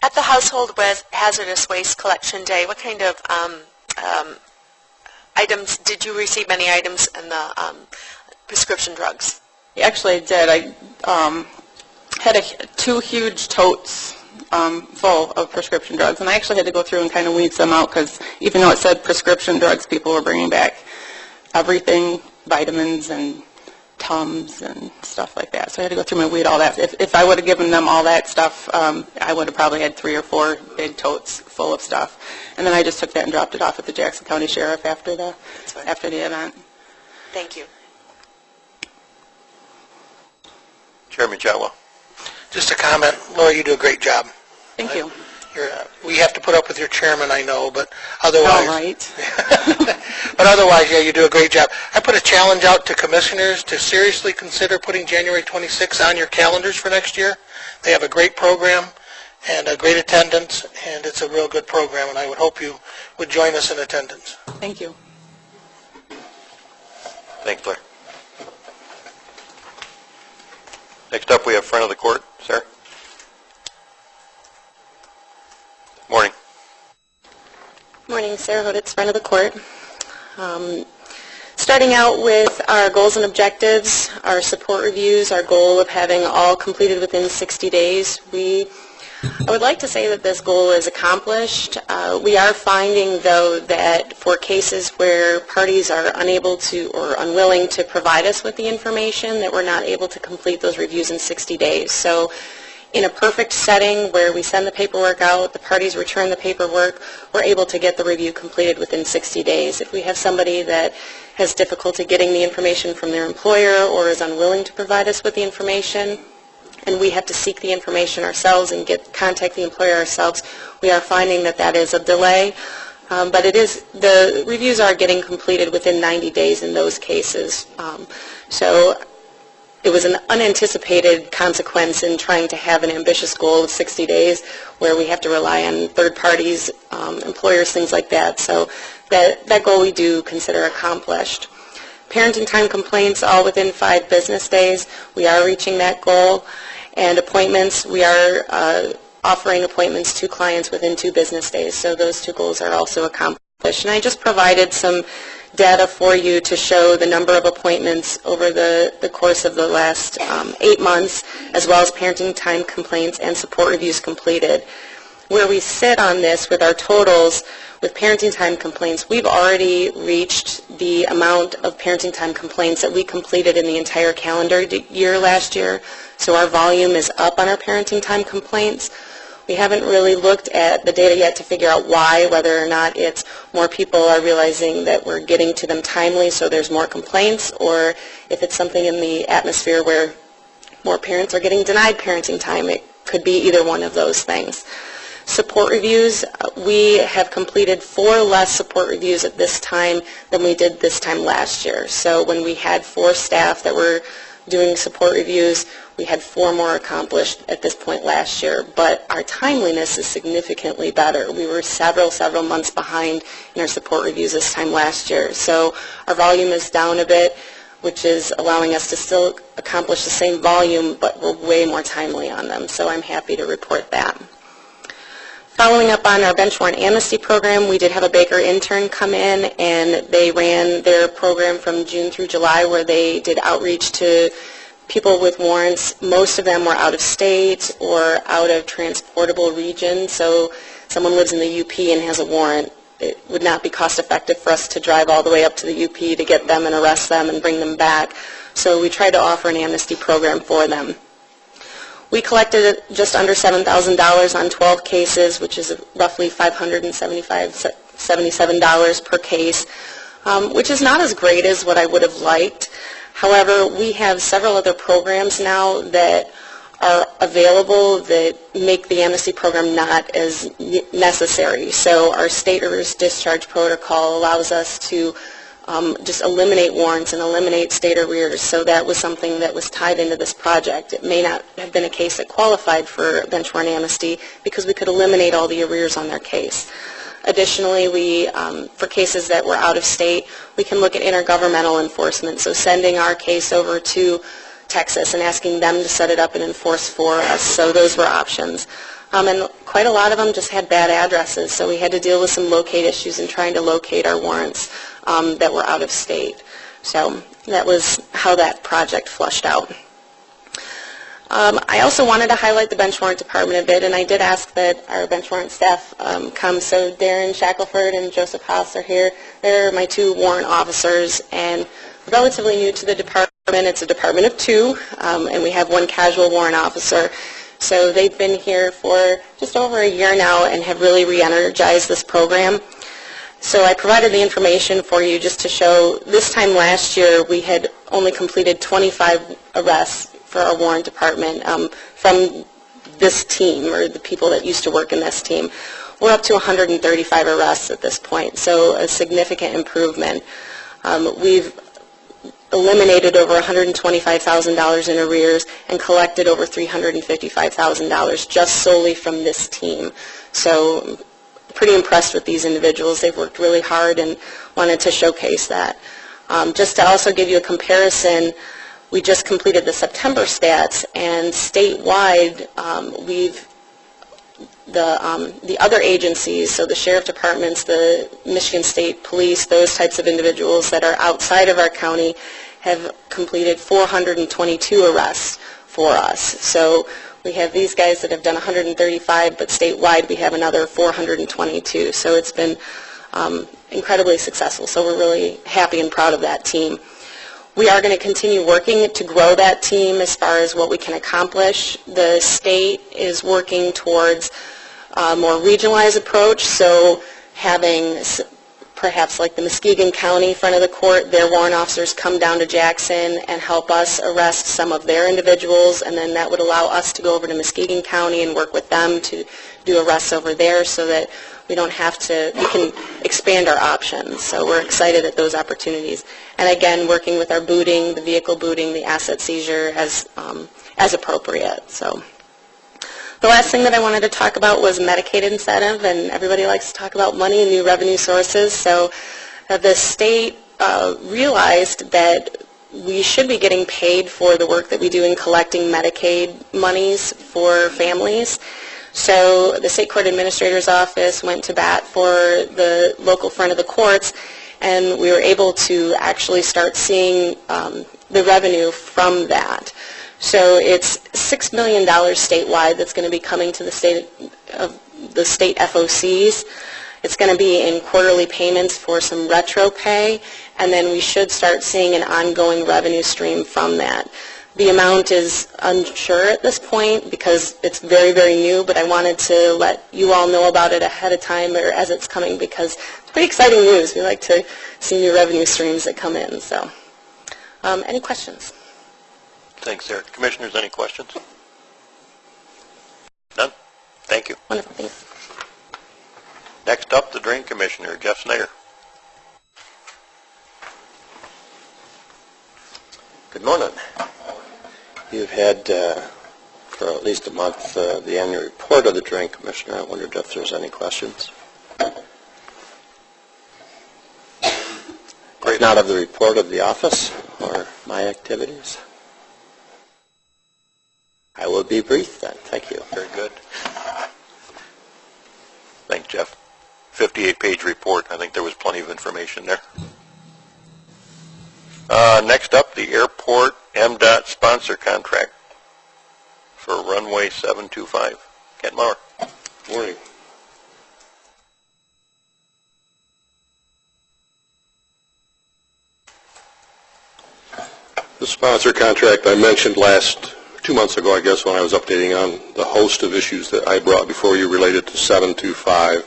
At the Household Hazardous Waste Collection Day, what kind of items, did you receive many items in the prescription drugs? Actually, I did. I had 2 huge totes full of prescription drugs, and I actually had to go through and kind of weed some out because even though it said prescription drugs, people were bringing back everything, vitamins and Tums and stuff like that. So I had to go through and weed all that. If I would have given them all that stuff, I would have probably had 3 or 4 big totes full of stuff. And then I just took that and dropped it off at the Jackson County Sheriff after the event. Thank you. Chairman Jotwa. Just a comment, Laura, you do a great job. Thank you. We have to put up with your chairman, I know, but otherwise... All right. But otherwise, yeah, you do a great job. I put a challenge out to commissioners to seriously consider putting January 26th on your calendars for next year. They have a great program and a great attendance, and it's a real good program, and I would hope you would join us in attendance. Thank you. Thanks, Blair. Next up, we have front of the court. Sarah. Morning. morning, Sarah Hoditz, friend of the court. Starting out with our goals and objectives, our support reviews, our goal of having all completed within 60 days. I would like to say that this goal is accomplished. We are finding, though, that for cases where parties are unable to or unwilling to provide us with the information, that we're not able to complete those reviews in 60 days. So in a perfect setting where we send the paperwork out, the parties return the paperwork, we're able to get the review completed within 60 days. If we have somebody that has difficulty getting the information from their employer or is unwilling to provide us with the information, and we have to seek the information ourselves and contact the employer ourselves, we are finding that that is a delay. But the reviews are getting completed within 90 days in those cases. So it was an unanticipated consequence in trying to have an ambitious goal of 60 days where we have to rely on third parties, employers, things like that. So that goal we do consider accomplished. Parenting time complaints, all within 5 business days. We are reaching that goal. And appointments, we are offering appointments to clients within 2 business days. So those 2 goals are also accomplished. And I just provided some data for you to show the number of appointments over the course of the last 8 months, as well as parenting time complaints and support reviews completed. Where we sit on this with our totals, with parenting time complaints, we've already reached the amount of parenting time complaints that we completed in the entire calendar year last year. So our volume is up on our parenting time complaints. We haven't really looked at the data yet to figure out why, whether or not it's more people are realizing that we're getting to them timely so there's more complaints, or if it's something in the atmosphere where more parents are getting denied parenting time. It could be either one of those things. Support reviews, we have completed 4 less support reviews at this time than we did this time last year. So when we had 4 staff that were doing support reviews, we had 4 more accomplished at this point last year. But our timeliness is significantly better. We were several months behind in our support reviews this time last year. So our volume is down a bit, which is allowing us to still accomplish the same volume, but we're way more timely on them. So I'm happy to report that. Following up on our bench warrant amnesty program, we did have a Baker intern come in, and they ran their program from June through July where they did outreach to people with warrants. Most of them were out of state or out of transportable regions. So someone lives in the UP and has a warrant. It would not be cost effective for us to drive all the way up to the UP to get them and arrest them and bring them back. So we tried to offer an amnesty program for them. We collected just under $7,000 on 12 cases, which is roughly $577 per case, which is not as great as what I would have liked. However, we have several other programs now that are available that make the amnesty program not as necessary. So our state arrears discharge protocol allows us to just eliminate warrants and eliminate state arrears. So that was something that was tied into this project. It may not have been a case that qualified for bench warrant amnesty because we could eliminate all the arrears on their case. Additionally, for cases that were out of state, we can look at intergovernmental enforcement. So sending our case over to Texas and asking them to set it up and enforce for us. So those were options. And quite a lot of them just had bad addresses, so we had to deal with some locate issues in trying to locate our warrants that were out of state. So that was how that project flushed out. I also wanted to highlight the bench warrant department a bit, and I did ask that our bench warrant staff come. So Darren Shackelford and Joseph Haas are here. They're my 2 warrant officers, and relatively new to the department. It's a department of 2, and we have 1 casual warrant officer. So they've been here for just over a year now and have really re-energized this program. So I provided the information for you just to show this time last year we had only completed 25 arrests for our warrant department from this team, or the people that used to work in this team. We're up to 135 arrests at this point, so a significant improvement. We've eliminated over $125,000 in arrears and collected over $355,000 just solely from this team. So pretty impressed with these individuals. They've worked really hard and wanted to showcase that. Just to also give you a comparison, we just completed the September stats, and statewide we've the other agencies, so the sheriff departments, the Michigan State Police, those types of individuals that are outside of our county have completed 422 arrests for us. So we have these guys that have done 135, but statewide we have another 422. So it's been incredibly successful. So we're really happy and proud of that team. We are going to continue working to grow that team as far as what we can accomplish. The state is working towards a more regionalized approach, so having perhaps like the Muskegon County front of the court, their warrant officers come down to Jackson and help us arrest some of their individuals, and then that would allow us to go over to Muskegon County and work with them to do arrests over there so that we don't have to, we can expand our options. So we're excited at those opportunities. And again, working with our booting, the vehicle booting, the asset seizure as appropriate. So the last thing that I wanted to talk about was Medicaid incentive, and everybody likes to talk about money and new revenue sources. So the state realized that we should be getting paid for the work that we do in collecting Medicaid monies for families. So the State Court Administrator's Office went to bat for the local front of the courts, and we were able to actually start seeing the revenue from that. So it's $6 million statewide that's going to be coming to the state FOCs. It's going to be in quarterly payments for some retro pay, and then we should start seeing an ongoing revenue stream from that. The amount is unsure at this point because it's very, very new, but I wanted to let you all know about it ahead of time or as it's coming because it's pretty exciting news. We like to see new revenue streams that come in. So, any questions? Thanks, Eric. Commissioners, any questions? None? Thank you. Wonderful. Thanks. Next up, the Drain Commissioner, Jeff Snyder. Good morning. You've had for at least a month the annual report of the Drain Commissioner. I wondered if there's any questions. If not of the report of the office or my activities. I will be brief then. Thank you. Very good. Thanks, Jeff. 58-page report. I think there was plenty of information there. Next up, the airport MDOT sponsor contract for runway 725. Kent Maurer. Morning. The sponsor contract I mentioned 2 months ago, I guess, when I was updating on the host of issues that I brought before you related to 725.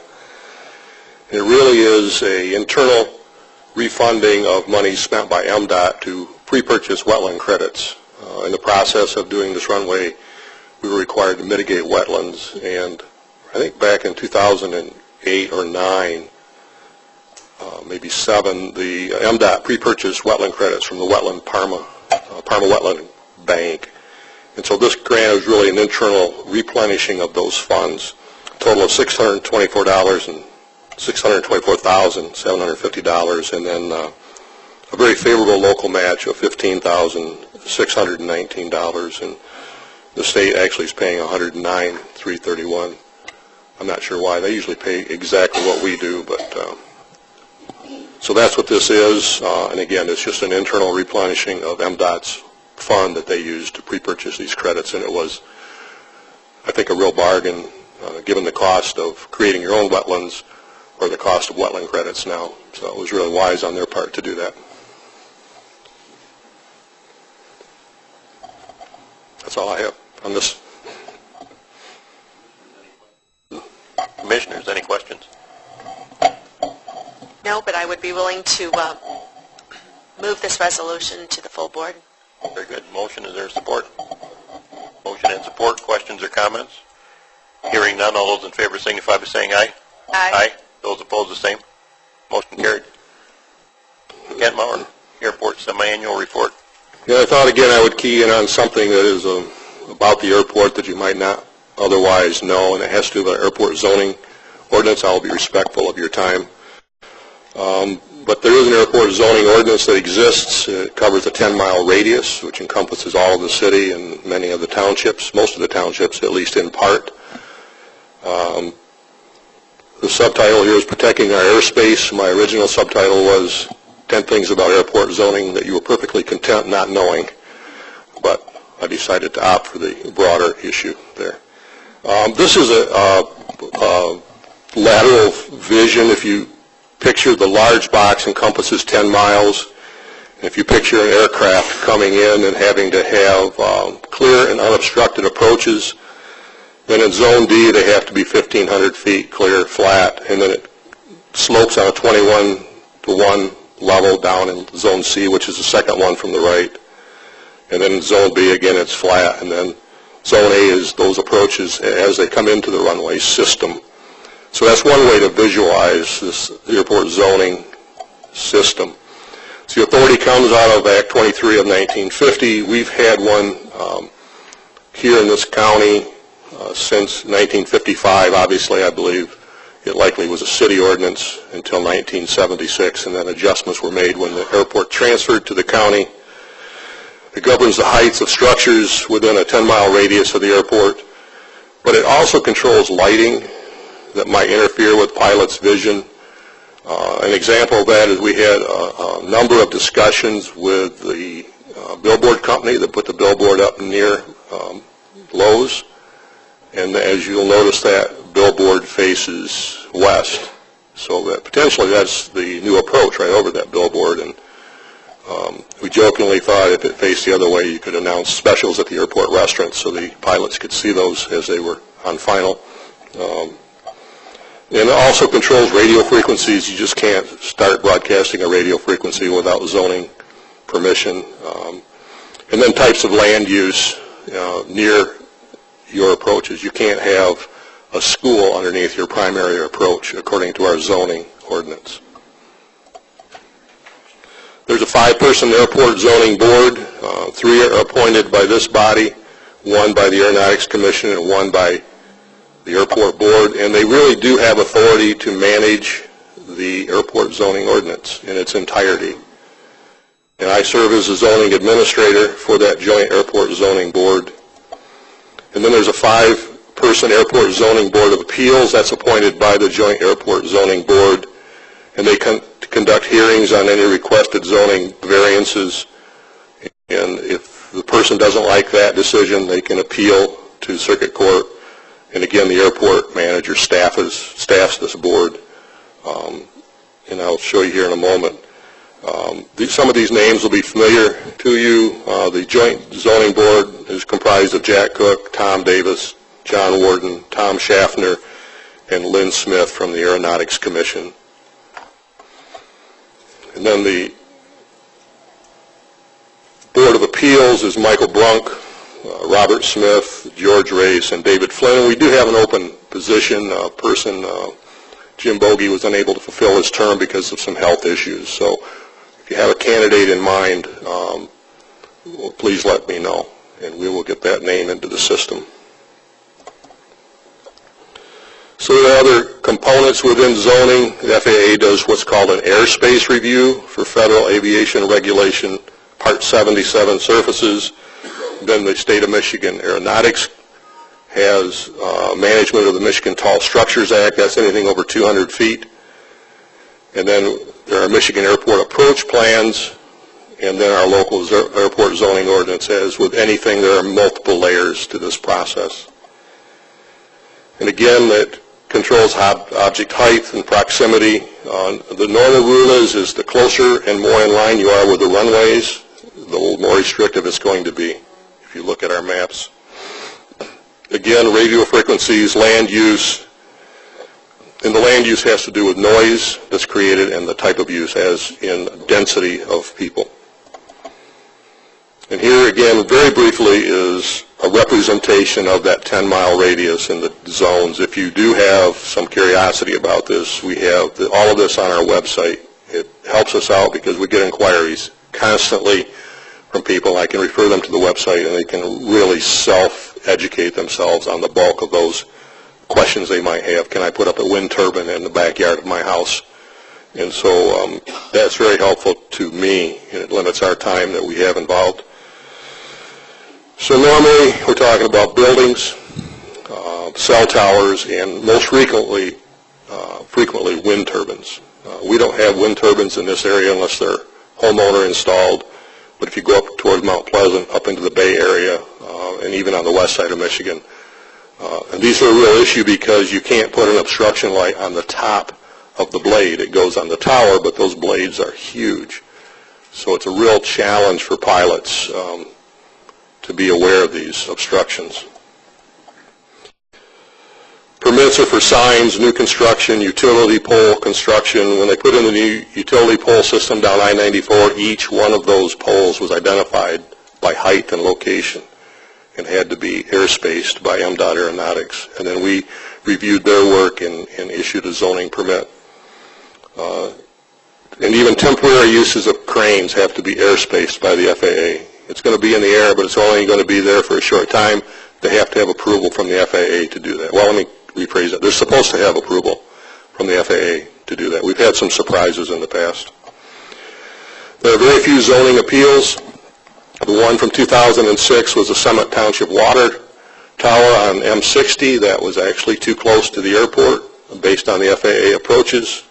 And it really is an internal refunding of money spent by MDOT to pre-purchase wetland credits. In the process of doing this runway, we were required to mitigate wetlands, and I think back in 2008 or 9, maybe 7, the MDOT pre-purchased wetland credits from the Parma Wetland Bank. And so this grant is really an internal replenishing of those funds, a total of $624,750, and then a very favorable local match of $15,619, and the state actually is paying $109,331. I'm not sure why. They usually pay exactly what we do, but so that's what this is, and again, it's just an internal replenishing of MDOT's fund that they used to pre-purchase these credits, and it was, I think, a real bargain given the cost of creating your own wetlands or the cost of wetland credits now. So it was really wise on their part to do that. That's all I have on this. Commissioners, any questions? No, but I would be willing to move this resolution to the full board. Very good. Motion, is there support? Motion and support. Questions or comments? Hearing none, all those in favor signify by saying aye. Aye. Aye. Those opposed, the same. Motion carried. Kent Maurer, Airport Semi-Annual Report. Yeah, I thought again I would key in on something that is about the airport that you might not otherwise know, and it has to do with our airport zoning ordinance. I will be respectful of your time. But there is an airport zoning ordinance that exists. It covers a 10-mile radius, which encompasses all of the city and many of the townships, most of the townships, at least in part. The subtitle here is Protecting Our Airspace. My original subtitle was 10 Things About Airport Zoning That You Were Perfectly Content Not Knowing, but I decided to opt for the broader issue there. This is a lateral vision. If you picture the large box encompasses 10 miles, and if you picture an aircraft coming in and having to have clear and unobstructed approaches, then in Zone D they have to be 1,500 feet clear, flat, and then it slopes on a 21-to-1 level down in Zone C, which is the second one from the right. And then in Zone B, again, it's flat. And then Zone A is those approaches as they come into the runway system. So that's one way to visualize this airport zoning system. So the authority comes out of Act 23 of 1950. We've had one here in this county since 1955. Obviously, I believe it likely was a city ordinance until 1976, and then adjustments were made when the airport transferred to the county. It governs the heights of structures within a 10-mile radius of the airport, but it also controls lighting that might interfere with pilots' vision. An example of that is we had a number of discussions with the billboard company that put the billboard up near Lowe's, and as you'll notice, that billboard faces west, so that potentially that's the new approach right over that billboard. And we jokingly thought if it faced the other way, you could announce specials at the airport restaurants so the pilots could see those as they were on final. And it also controls radio frequencies. You just can't start broadcasting a radio frequency without zoning permission. And then types of land use near your approaches. You can't have a school underneath your primary approach according to our zoning ordinance. There's a 5-person airport zoning board. 3 are appointed by this body, 1 by the Aeronautics Commission, and 1 by the airport board, and they really do have authority to manage the airport zoning ordinance in its entirety. And I serve as the zoning administrator for that joint airport zoning board. And then there's a 5-person airport zoning board of appeals that's appointed by the joint airport zoning board, and they conduct hearings on any requested zoning variances. And if the person doesn't like that decision, they can appeal to circuit court. And again, the airport manager staffs this board, and I'll show you here in a moment. Some of these names will be familiar to you. The Joint Zoning Board is comprised of Jack Cook, Tom Davis, John Warden, Tom Schaffner, and Lynn Smith from the Aeronautics Commission. And then the Board of Appeals is Michael Brunk, Robert Smith, George Race, and David Flynn. And we do have an open position. Jim Bogie was unable to fulfill his term because of some health issues. So if you have a candidate in mind, please let me know, and we will get that name into the system. So there are other components within zoning. The FAA does what's called an airspace review for Federal Aviation Regulation Part 77 surfaces. Then the State of Michigan Aeronautics has management of the Michigan Tall Structures Act. That's anything over 200 feet. And then there are Michigan Airport Approach Plans, and then our local airport zoning ordinance. As with anything, there are multiple layers to this process. And again, that controls object height and proximity. The normal rule is the closer and more in line you are with the runways, the more restrictive it's going to be, if you look at our maps. Again, radio frequencies, land use, and the land use has to do with noise that's created and the type of use, as in density of people. And here again, very briefly, is a representation of that 10-mile radius in the zones. If you do have some curiosity about this, we have all of this on our website. It helps us out because we get inquiries constantly from people. I can refer them to the website, and they can really self-educate themselves on the bulk of those questions they might have. Can I put up a wind turbine in the backyard of my house? And so that's very helpful to me, and it limits our time that we have involved. So normally we're talking about buildings. cell towers, and most frequently wind turbines. We don't have wind turbines in this area unless they're homeowner installed, but if you go up toward Mount Pleasant, up into the Bay Area, and even on the west side of Michigan, and these are a real issue because you can't put an obstruction light on the top of the blade. It goes on the tower, but those blades are huge. So it's a real challenge for pilots to be aware of these obstructions. Permits are for signs, new construction, utility pole construction. When they put in the new utility pole system down I-94, each one of those poles was identified by height and location and had to be air-spaced by MDOT Aeronautics. And then we reviewed their work and issued a zoning permit. And even temporary uses of cranes have to be air-spaced by the FAA. It's going to be in the air, but it's only going to be there for a short time. They have to have approval from the FAA to do that. Well, let me rephrase that. They're supposed to have approval from the FAA to do that. We've had some surprises in the past. There are very few zoning appeals. The one from 2006 was the Summit Township Water Tower on M60. That was actually too close to the airport based on the FAA approaches,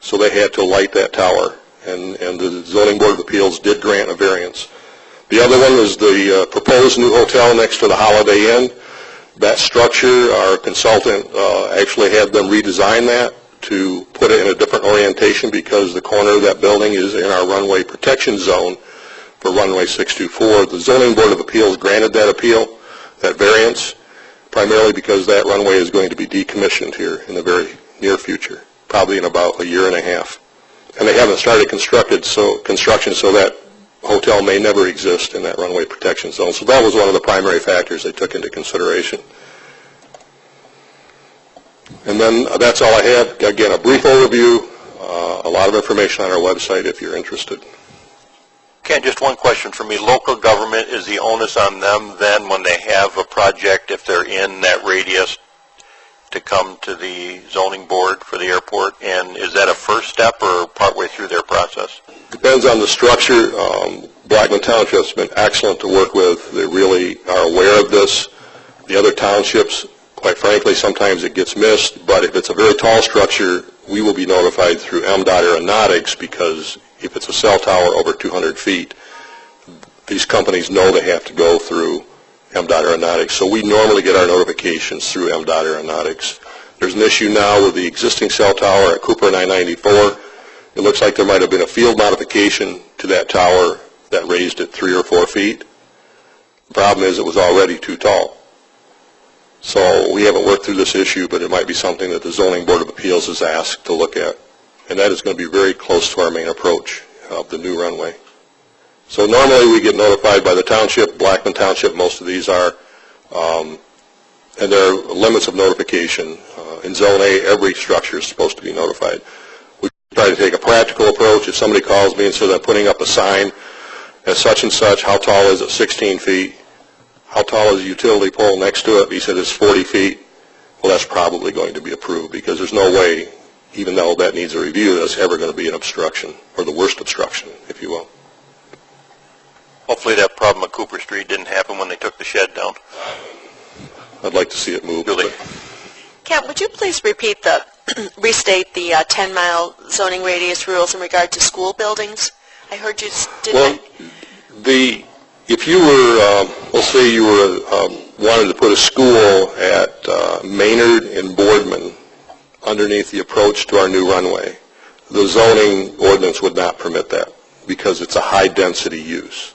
so they had to light that tower, and the Zoning Board of Appeals did grant a variance. The other one was the proposed new hotel next to the Holiday Inn. That structure, our consultant actually had them redesign that to put it in a different orientation because the corner of that building is in our runway protection zone for runway 624. The Zoning Board of Appeals granted that appeal, that variance, primarily because that runway is going to be decommissioned here in the very near future, probably in about a year and a half. And they haven't started construction, so that hotel may never exist in that runway protection zone. So that was one of the primary factors they took into consideration. And then that's all I had. Again, a brief overview, a lot of information on our website if you're interested. Ken, just one question for me. Local government, is the onus on them then when they have a project, if they're in that radius, to come to the zoning board for the airport? And is that a first step or partway through their process? Depends on the structure. Blackman Township's been excellent to work with. They really are aware of this. The other townships, quite frankly, sometimes it gets missed, but if it's a very tall structure, we will be notified through MDOT Aeronautics because if it's a cell tower over 200 feet, these companies know they have to go through MDOT Aeronautics. So we normally get our notifications through MDOT Aeronautics. There's an issue now with the existing cell tower at Cooper and I-94. It looks like there might have been a field modification to that tower that raised it 3 or 4 feet. The problem is it was already too tall. So we haven't worked through this issue, but it might be something that the Zoning Board of Appeals is asked to look at. And that is going to be very close to our main approach of the new runway. So normally we get notified by the township, Blackman Township, most of these are, and there are limits of notification. In Zone A, every structure is supposed to be notified. We try to take a practical approach. If somebody calls me and says, I'm putting up a sign at such and such, how tall is it? 16 feet. How tall is the utility pole next to it? He said it's 40 feet. Well, that's probably going to be approved because there's no way, even though that needs a review, that's ever going to be an obstruction, or the worst obstruction, if you will. Hopefully that problem at Cooper Street didn't happen when they took the shed down. I'd like to see it move. Really? Ken, would you please restate the 10-mile zoning radius rules in regard to school buildings? I heard you did Well, if you were, let's say you were wanted to put a school at Maynard and Boardman underneath the approach to our new runway, the zoning ordinance would not permit that because it's a high-density use.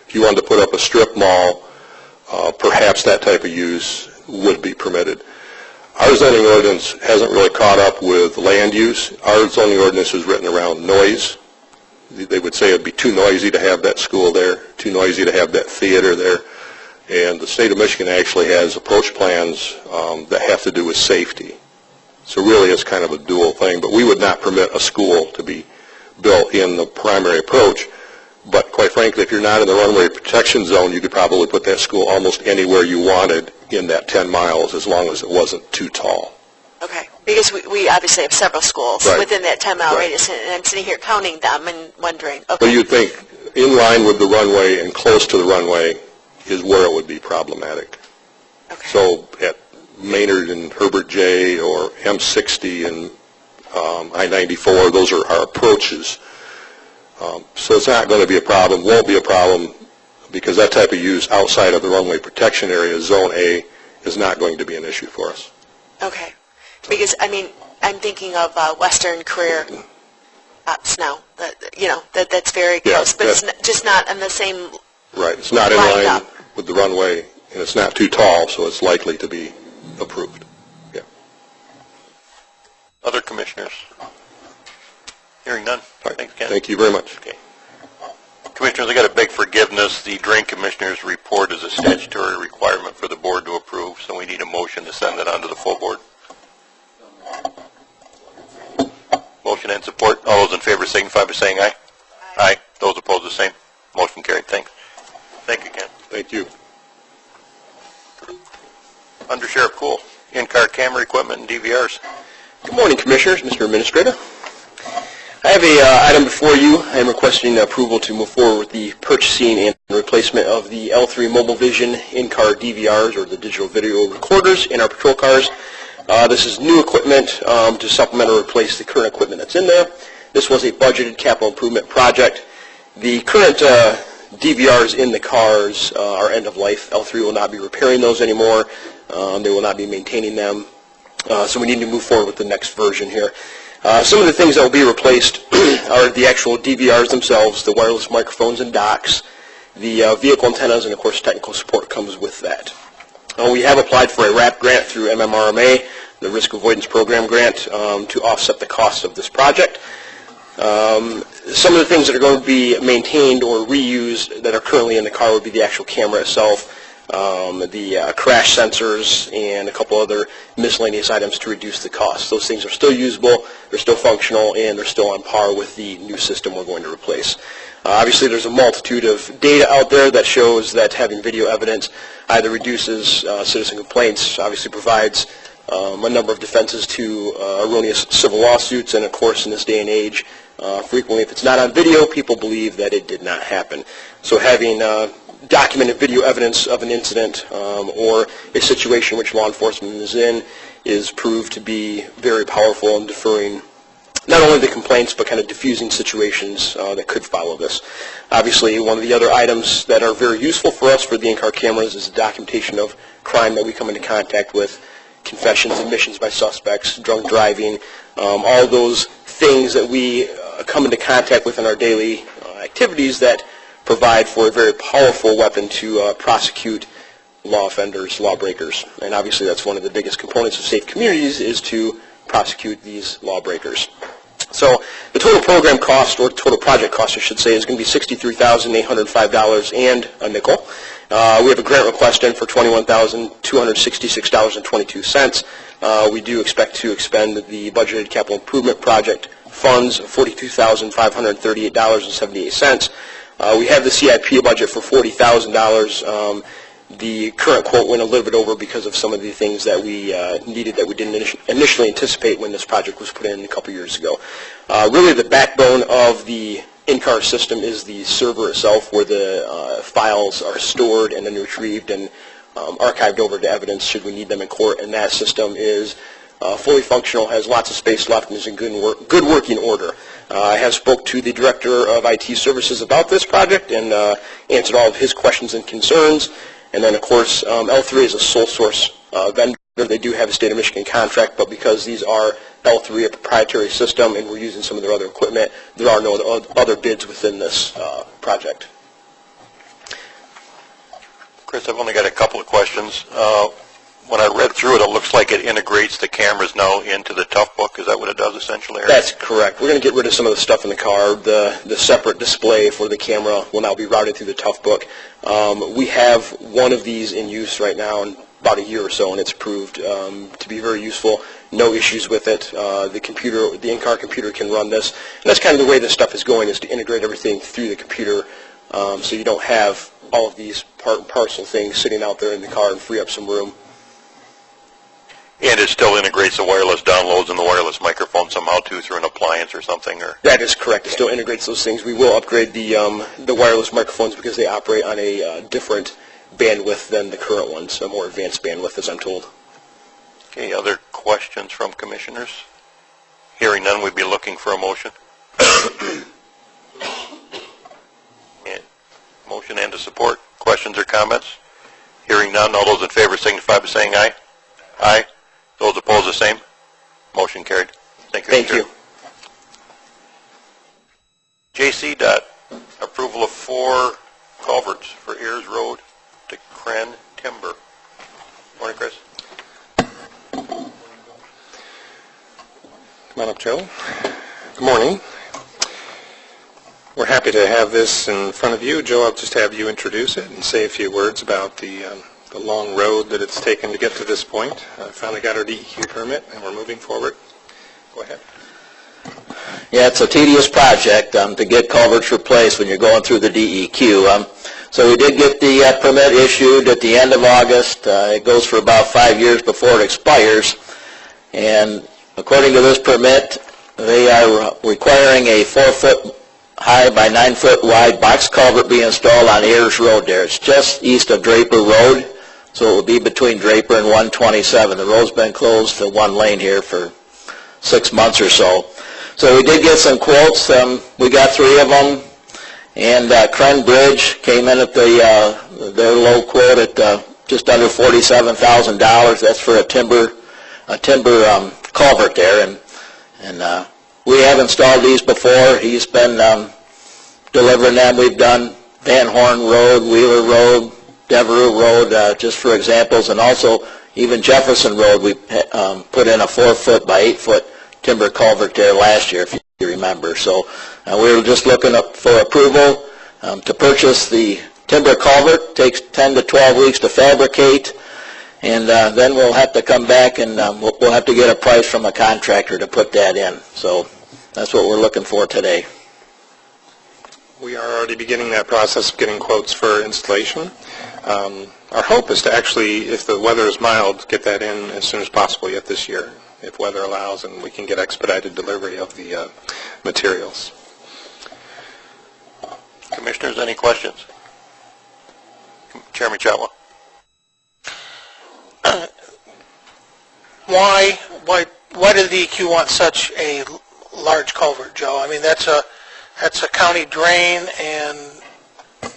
If you wanted to put up a strip mall, perhaps that type of use would be permitted. Our zoning ordinance hasn't really caught up with land use. Our zoning ordinance is written around noise. They would say it would be too noisy to have that school there, too noisy to have that theater there. And the state of Michigan actually has approach plans that have to do with safety. So really it's kind of a dual thing. But we would not permit a school to be built in the primary approach. But quite frankly, if you're not in the runway protection zone, you could probably put that school almost anywhere you wanted in that 10 miles as long as it wasn't too tall. Okay, because we obviously have several schools within that 10-mile radius, and I'm sitting here counting them and wondering, okay. But you'd think in line with the runway and close to the runway is where it would be problematic. Okay. So at Maynard and Herbert J. or M60 and I-94. Those are our approaches. So it's not going to be a problem, won't be a problem, because that type of use outside of the runway protection area, Zone A, is not going to be an issue for us. Okay. Because, I mean, I'm thinking of Western Career Snow. That's very close, but it's just not on the same. Right. It's not in line with the runway, and it's not too tall, so it's likely to be approved. Yeah. Other commissioners? Hearing none. Right. Thanks, Ken. Thank you very much. Okay. Commissioners, I got a big forgiveness. The Drain Commissioners report is a statutory requirement for the board to approve, so we need a motion to send that on to the full board. Motion and support. All those in favor signify by saying aye. Aye. Those opposed, the same. Motion carried. Thanks. Thank you, Ken. Thank you. Under Sheriff Cool, in-car camera equipment and DVRs. Good morning, Commissioners, Mr. Administrator. I have an item before you. I am requesting approval to move forward with the purchasing and replacement of the L3 Mobile Vision in-car DVRs, or the digital video recorders, in our patrol cars. This is new equipment to supplement or replace the current equipment that's in there. This was a budgeted capital improvement project. The current DVRs in the cars are end of life. L3 will not be repairing those anymore. They will not be maintaining them. So we need to move forward with the next version here. Some of the things that will be replaced are the actual DVRs themselves, the wireless microphones and docks, the vehicle antennas, and of course technical support comes with that. We have applied for a RAP grant through MMRMA, the Risk Avoidance Program grant, to offset the cost of this project. Some of the things that are going to be maintained or reused that are currently in the car would be the actual camera itself, the crash sensors, and a couple other miscellaneous items to reduce the cost. Those things are still usable, they're still functional, and they're still on par with the new system we're going to replace. Obviously, there's a multitude of data out there that shows that having video evidence either reduces citizen complaints, obviously provides a number of defenses to erroneous civil lawsuits, and of course in this day and age, frequently if it's not on video, people believe that it did not happen. So having documented video evidence of an incident or a situation which law enforcement is in is proved to be very powerful in deferring not only the complaints, but kind of diffusing situations that could follow this. Obviously, one of the other items that are very useful for us for the in-car cameras is the documentation of crime that we come into contact with, confessions, admissions by suspects, drunk driving, all those things that we come into contact with in our daily activities that provide for a very powerful weapon to prosecute law offenders, lawbreakers. And obviously that's one of the biggest components of safe communities, is to prosecute these lawbreakers. So the total program cost, or total project cost I should say, is going to be $63,805 and a nickel. We have a grant request in for $21,266.22. We do expect to expend the budgeted capital improvement project funds $42,538.78. We have the CIP budget for $40,000. The current quote went a little bit over because of some of the things that we needed that we didn't initially anticipate when this project was put in a couple years ago. Really the backbone of the in-car system is the server itself, where the files are stored and then retrieved and archived over to evidence should we need them in court, and that system is fully functional, has lots of space left, and is in good working order. I have spoke to the Director of IT Services about this project and answered all of his questions and concerns. And then, of course, L3 is a sole source vendor. They do have a State of Michigan contract, but because these are L3, a proprietary system, and we're using some of their other equipment, there are no other bids within this project. Chris, I've only got a couple of questions. When I read through it, it looks like it integrates the cameras now into the Tough Book. Is that what it does essentially? That's correct. We're going to get rid of some of the stuff in the car. The separate display for the camera will now be routed through the Tough Book. We have one of these in use right now in about a year or so, and it's proved to be very useful. No issues with it. The in-car computer can run this. And that's kind of the way this stuff is going, is to integrate everything through the computer so you don't have all of these part and parcel things sitting out there in the car and free up some room. And it still integrates the wireless downloads and the wireless microphone somehow too through an appliance or something? Or? That is correct. It still integrates those things. We will upgrade the wireless microphones because they operate on a different bandwidth than the current ones, a more advanced bandwidth, as I'm told. Okay, other questions from commissioners? Hearing none, we'd be looking for a motion. Motion and a support. Questions or comments? Hearing none, all those in favor signify by saying aye. Aye. Those opposed, the same. Motion carried. Thank you. Thank you. JC. Dot, approval of 4 culverts for Ayers Road to Cren Timber. Morning, Chris. Come on up, Joe. Good morning. We're happy to have this in front of you. Joe, I'll just have you introduce it and say a few words about the long road that it's taken to get to this point. Finally got our DEQ permit, and we're moving forward. Go ahead. Yeah, it's a tedious project to get culverts replaced when you're going through the DEQ. So we did get the permit issued at the end of August. It goes for about 5 years before it expires. And according to this permit, they are requiring a 4-foot high by 9-foot wide box culvert be installed on Ayers Road there. It's just east of Draper Road, so it will be between Draper and 127. The road's been closed to one lane here for 6 months or so. So we did get some quotes. We got 3 of them, and Cren Bridge came in at their low quote at just under $47,000. That's for a timber culvert there, and we have installed these before. He's been delivering them. We've done Van Horn Road, Wheeler Road, Devereux Road, just for examples, and also even Jefferson Road. We put in a 4-foot by 8-foot timber culvert there last year, if you remember. So we were just looking up for approval to purchase the timber culvert. It takes 10 to 12 weeks to fabricate, and then we'll have to come back and we'll have to get a price from a contractor to put that in. So that's what we're looking for today. We are already beginning that process of getting quotes for installation. Our hope is to actually, if the weather is mild, get that in as soon as possible yet this year, if weather allows, and we can get expedited delivery of the materials. Commissioners, any questions? Chairman Chatwell. Why does the DEQ want such a large culvert, Joe? I mean, that's a county drain, and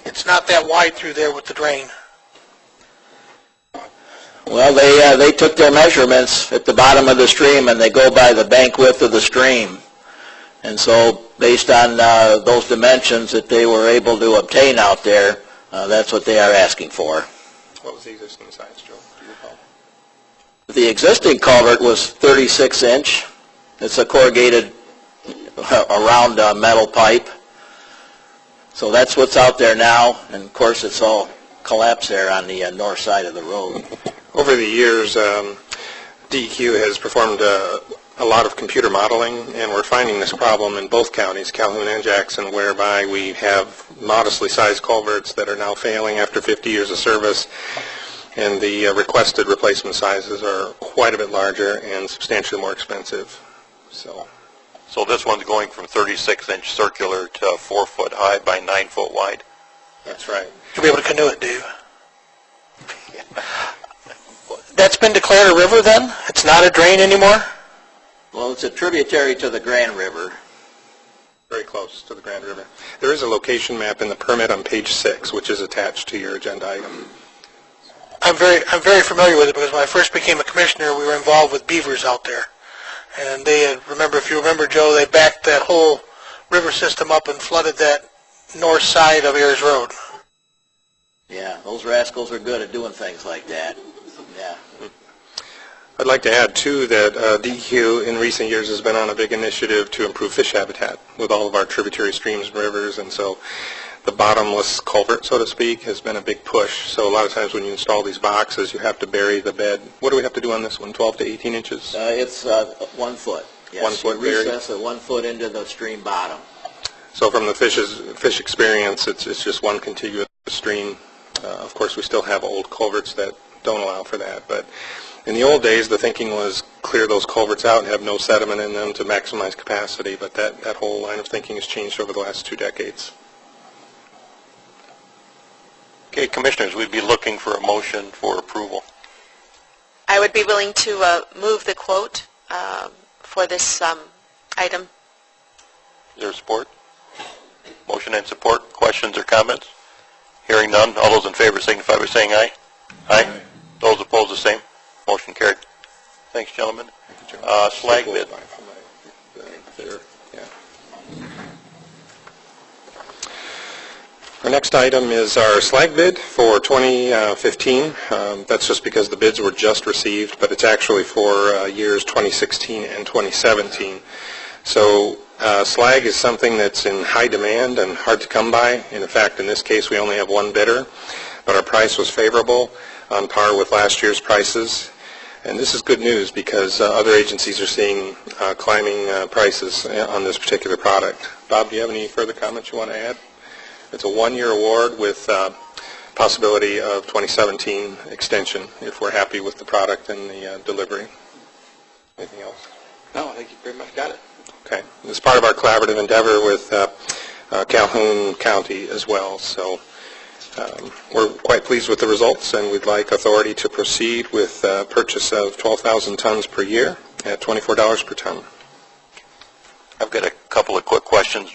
it's not that wide through there with the drain. Well, they took their measurements at the bottom of the stream, and they go by the bank width of the stream. And so based on those dimensions that they were able to obtain out there, that's what they are asking for. What was the existing size, Joe? Do you recall? The existing culvert was 36-inch. It's a corrugated around metal pipe. So that's what's out there now, and of course it's all collapsed there on the north side of the road. Over the years, DEQ has performed a lot of computer modeling, and we're finding this problem in both counties, Calhoun and Jackson, whereby we have modestly sized culverts that are now failing after 50 years of service, and the requested replacement sizes are quite a bit larger and substantially more expensive. So this one's going from 36-inch circular to 4-foot high by 9-foot wide? That's right. You'll be able to canoe it, Dave. That's been declared a river then? It's not a drain anymore? Well, it's a tributary to the Grand River. Very close to the Grand River. There is a location map in the permit on page 6, which is attached to your agenda item. I'm very familiar with it because when I first became a commissioner, we were involved with beavers out there. And they had, if you remember, Joe, they backed that whole river system up and flooded that north side of Ayers Road. Yeah, those rascals are good at doing things like that. Yeah. I'd like to add, too, that DEQ in recent years has been on a big initiative to improve fish habitat with all of our tributary streams and rivers, and so the bottomless culvert, so to speak, has been a big push. So a lot of times when you install these boxes, you have to bury the bed. What do we have to do on this one, 12 to 18 inches? It's 1 foot. Yes, 1 foot you recess it 1 foot into the stream bottom. So from the fish experience, it's just one contiguous stream. Of course, we still have old culverts that don't allow for that, but in the old days, the thinking was clear those culverts out and have no sediment in them to maximize capacity, but that whole line of thinking has changed over the last 2 decades. Okay, Commissioners, we'd be looking for a motion for approval. I would be willing to move the quote for this item. Is there support? Motion and support. Questions or comments? Hearing none. All those in favor signify by saying aye. Aye. Those opposed, the same. Motion carried. Thanks, gentlemen. Slag bid. Our next item is our slag bid for 2015. That's just because the bids were just received, but it's actually for years 2016 and 2017. So slag is something that's in high demand and hard to come by. In fact, in this case, we only have one bidder, but our price was favorable, on par with last year's prices. And this is good news because other agencies are seeing climbing prices on this particular product. Bob, do you have any further comments you want to add? It's a one-year award with possibility of 2017 extension if we're happy with the product and the delivery. Anything else? No, I think you pretty much got it. Okay. This is part of our collaborative endeavor with Calhoun County as well. So we're quite pleased with the results, and we'd like authority to proceed with purchase of 12,000 tons per year at $24 per ton. I've got a couple of quick questions.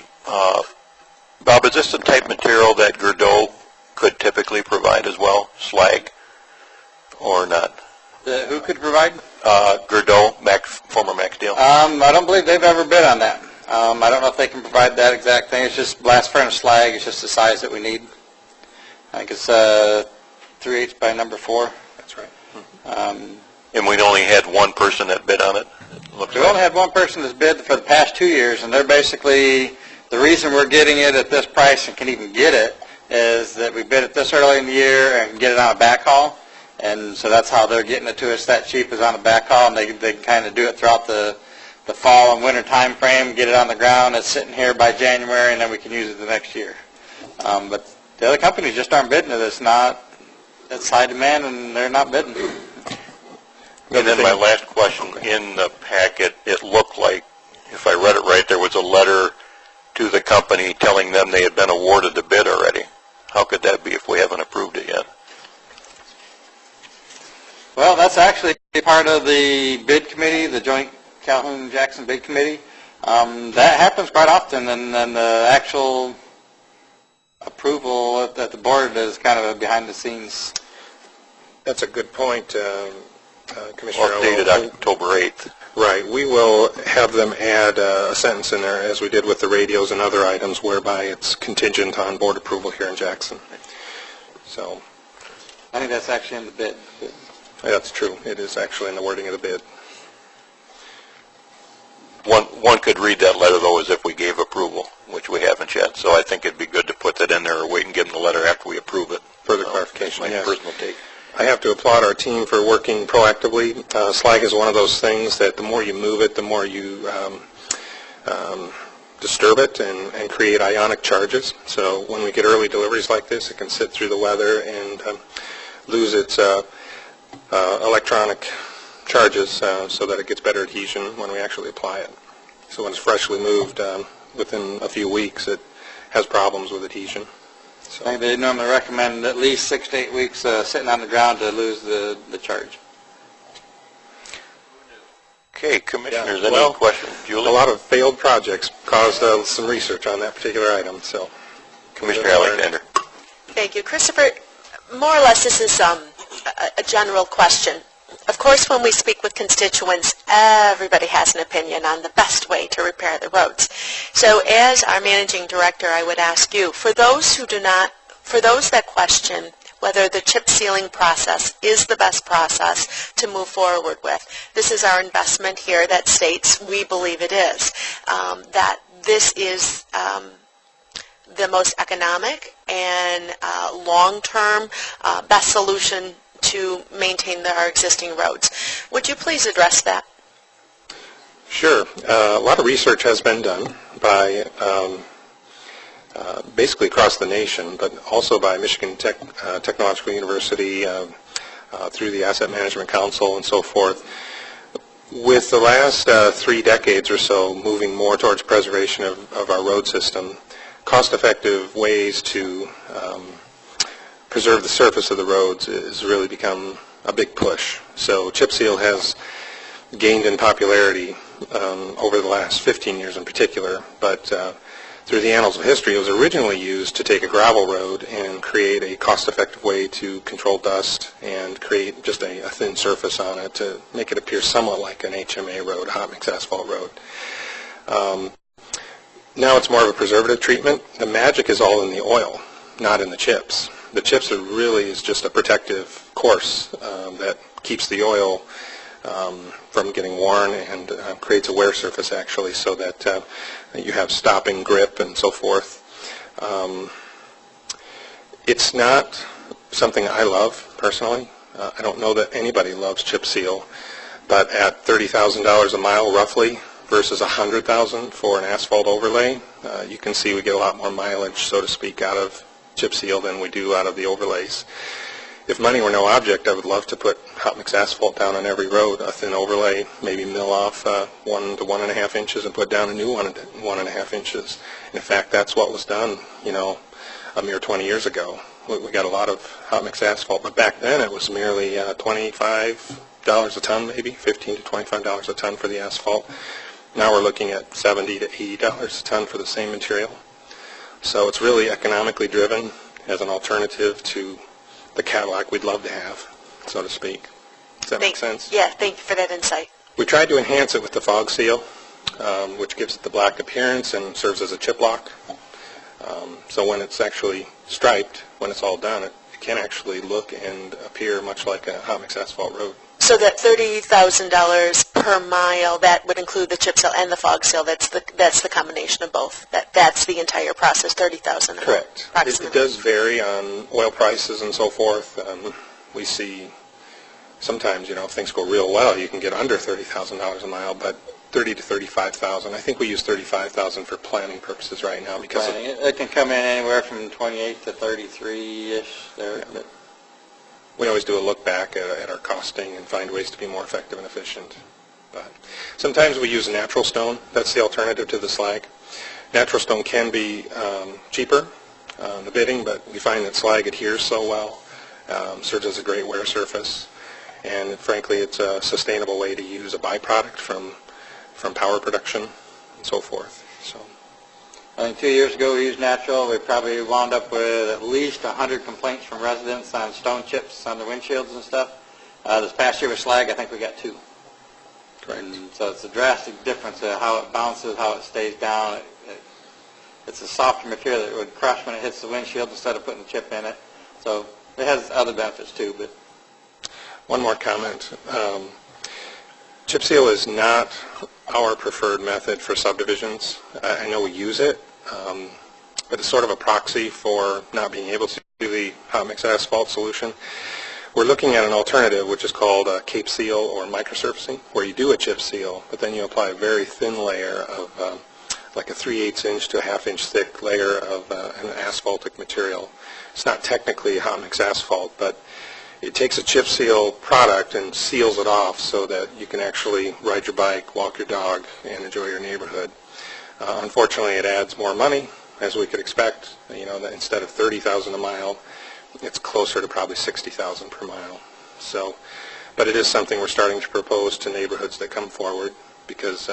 Bob, is this the type of material that Gerdau could typically provide as well, slag, or not? Who could provide? Gerdau, former Max Steel. I don't believe they've ever bid on that. I don't know if they can provide that exact thing. It's just blast furnace slag. It's just the size that we need. I think it's 3/8 by number 4. That's right. And we only had one person that bid on it? We only had one person that's bid for the past 2 years, and they're basically, the reason we're getting it at this price and can even get it is that we bid it this early in the year and get it on a backhaul. And so that's how they're getting it to us that cheap, is on a backhaul, and they kind of do it throughout the fall and winter time frame, get it on the ground. It's sitting here by January, and then we can use it the next year. But the other companies just aren't bidding it. It's high demand, and they're not bidding. And then my last question, in the packet, it looked like, if I read it right, there was a letter to the company telling them they had been awarded the bid already. How could that be if we haven't approved it yet? Well, that's actually part of the bid committee, the joint Calhoun-Jackson bid committee. That happens quite often, and then the actual approval at the board is kind of behind the scenes. That's a good point, Commissioner. Well, dated October 8th. Right. We will have them add a sentence in there, as we did with the radios and other items, whereby it's contingent on board approval here in Jackson. So I think that's actually in the bid. That's true. It is actually in the wording of the bid. One could read that letter, though, as if we gave approval, which we haven't yet. So I think it'd be good to put that in there, or wait and give them the letter after we approve it. Further clarification, That's my personal take. I have to applaud our team for working proactively. Slag is one of those things that the more you move it, the more you disturb it and create ionic charges. So when we get early deliveries like this, it can sit through the weather and lose its electronic charges so that it gets better adhesion when we actually apply it. So when it's freshly moved, within a few weeks, it has problems with adhesion. So. I think they normally recommend at least 6 to 8 weeks sitting on the ground to lose the charge. Okay, Commissioners, any questions? Julie? A lot of failed projects caused some research on that particular item. So, Commissioner Alexander. Thank you. Christopher, more or less this is a general question. Of course, when we speak with constituents, everybody has an opinion on the best way to repair the roads. So as our managing director, I would ask you, for those that question whether the chip sealing process is the best process to move forward with, this is our investment here that states we believe it is, that this is the most economic and long-term best solution to maintain our existing roads. Would you please address that? Sure. A lot of research has been done by basically across the nation, but also by Michigan Technological University through the Asset Management Council and so forth. With the last 3 decades or so moving more towards preservation of our road system, cost-effective ways to preserve the surface of the roads has really become a big push. So chip seal has gained in popularity over the last 15 years in particular, but through the annals of history, it was originally used to take a gravel road and create a cost-effective way to control dust and create just a thin surface on it to make it appear somewhat like an HMA road, a hot mix asphalt road. Now it's more of a preservative treatment. The magic is all in the oil, not in the chips. The chips are really is just a protective course that keeps the oil from getting worn and creates a wear surface actually so that you have stopping grip and so forth. It's not something I love personally. I don't know that anybody loves chip seal, but at $30,000 a mile roughly versus $100,000 for an asphalt overlay, you can see we get a lot more mileage, so to speak, out of chip seal than we do out of the overlays. If money were no object, I would love to put hot mix asphalt down on every road, a thin overlay, maybe mill off 1 to 1.5 inches and put down a new 1 to 1.5 inches. In fact, that's what was done, a mere 20 years ago. We got a lot of hot mix asphalt, but back then it was merely $25 a ton, maybe $15 to $25 a ton for the asphalt. Now we're looking at $70 to $80 a ton for the same material. So it's really economically driven as an alternative to the Cadillac we'd love to have, so to speak. Does that make sense? Yeah, thank you for that insight. We tried to enhance it with the fog seal, which gives it the black appearance and serves as a chip lock. So when it's actually striped, when it's all done, it can actually look and appear much like a hot mix asphalt road. So that $30,000 per mile, that would include the chip seal and the fog seal. That's the combination of both. That's the entire process, $30,000. Correct. It does vary on oil prices and so forth. We see sometimes, if things go real well, you can get under $30,000 a mile, but $30,000 to $35,000. I think we use $35,000 for planning purposes right now because it can come in anywhere from 28 to 33-ish there. Yeah. We always do a look back at our costing and find ways to be more effective and efficient. But sometimes we use natural stone. That's the alternative to the slag. Natural stone can be cheaper on the bidding, but we find that slag adheres so well, serves as a great wear surface, and frankly it's a sustainable way to use a byproduct from power production and so forth. So. I think 2 years ago we used natural. We probably wound up with at least 100 complaints from residents on stone chips on the windshields and stuff. This past year with slag, I think we got 2. Correct. And so it's a drastic difference of how it bounces, how it stays down. It's a softer material that would crush when it hits the windshield instead of putting a chip in it. So it has other benefits too. But one more comment. Chip seal is not our preferred method for subdivisions. I know we use it, but it's sort of a proxy for not being able to do the hot mix asphalt solution. We're looking at an alternative which is called cape seal or microsurfacing, where you do a chip seal, but then you apply a very thin layer of like a 3/8 inch to a 1/2 inch thick layer of an asphaltic material. It's not technically hot mix asphalt, but it takes a chip seal product and seals it off so that you can actually ride your bike, walk your dog, and enjoy your neighborhood. Unfortunately, it adds more money, as we could expect. That instead of $30,000 a mile, it's closer to probably $60,000 per mile. So, but it is something we're starting to propose to neighborhoods that come forward because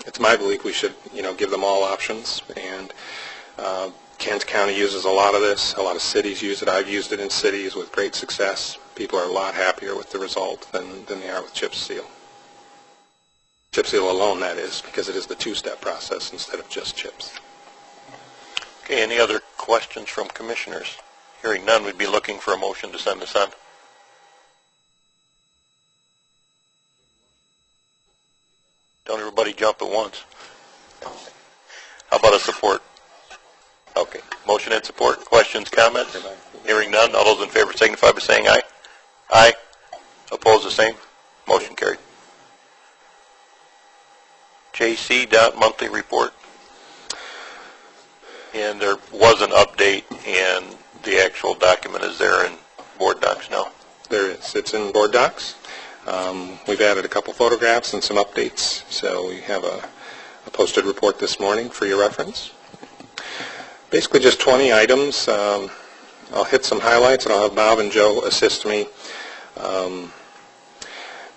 it's my belief we should, give them all options. And Kent County uses a lot of this. A lot of cities use it. I've used it in cities with great success. People are a lot happier with the result than they are with chip seal. Chip seal alone, that is, because it is the two-step process instead of just chips. Okay, any other questions from commissioners? Hearing none, we'd be looking for a motion to send this on. Don't everybody jump at once. How about a support? Okay, motion and support. Questions, comments? Hearing none, all those in favor signify by saying aye. Aye. Opposed, the same. Motion carried. JC monthly report. And there was an update, and the actual document is there in board docs now. There is. It's in board docs. We've added a couple photographs and some updates, so we have a posted report this morning for your reference. Basically just 20 items. I'll hit some highlights, and I'll have Bob and Joe assist me.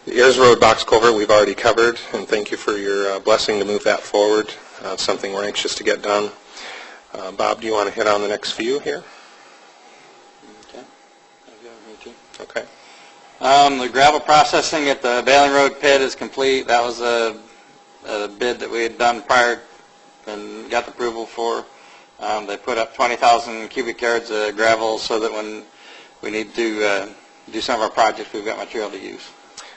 The Ayers Road box culvert we've already covered, and thank you for your blessing to move that forward. It's something we're anxious to get done. Bob, do you want to hit on the next few here? Okay. The gravel processing at the Baling Road pit is complete. That was a bid that we had done prior and got the approval for. They put up 20,000 cubic yards of gravel so that when we need to do some of our projects, we've got material to use.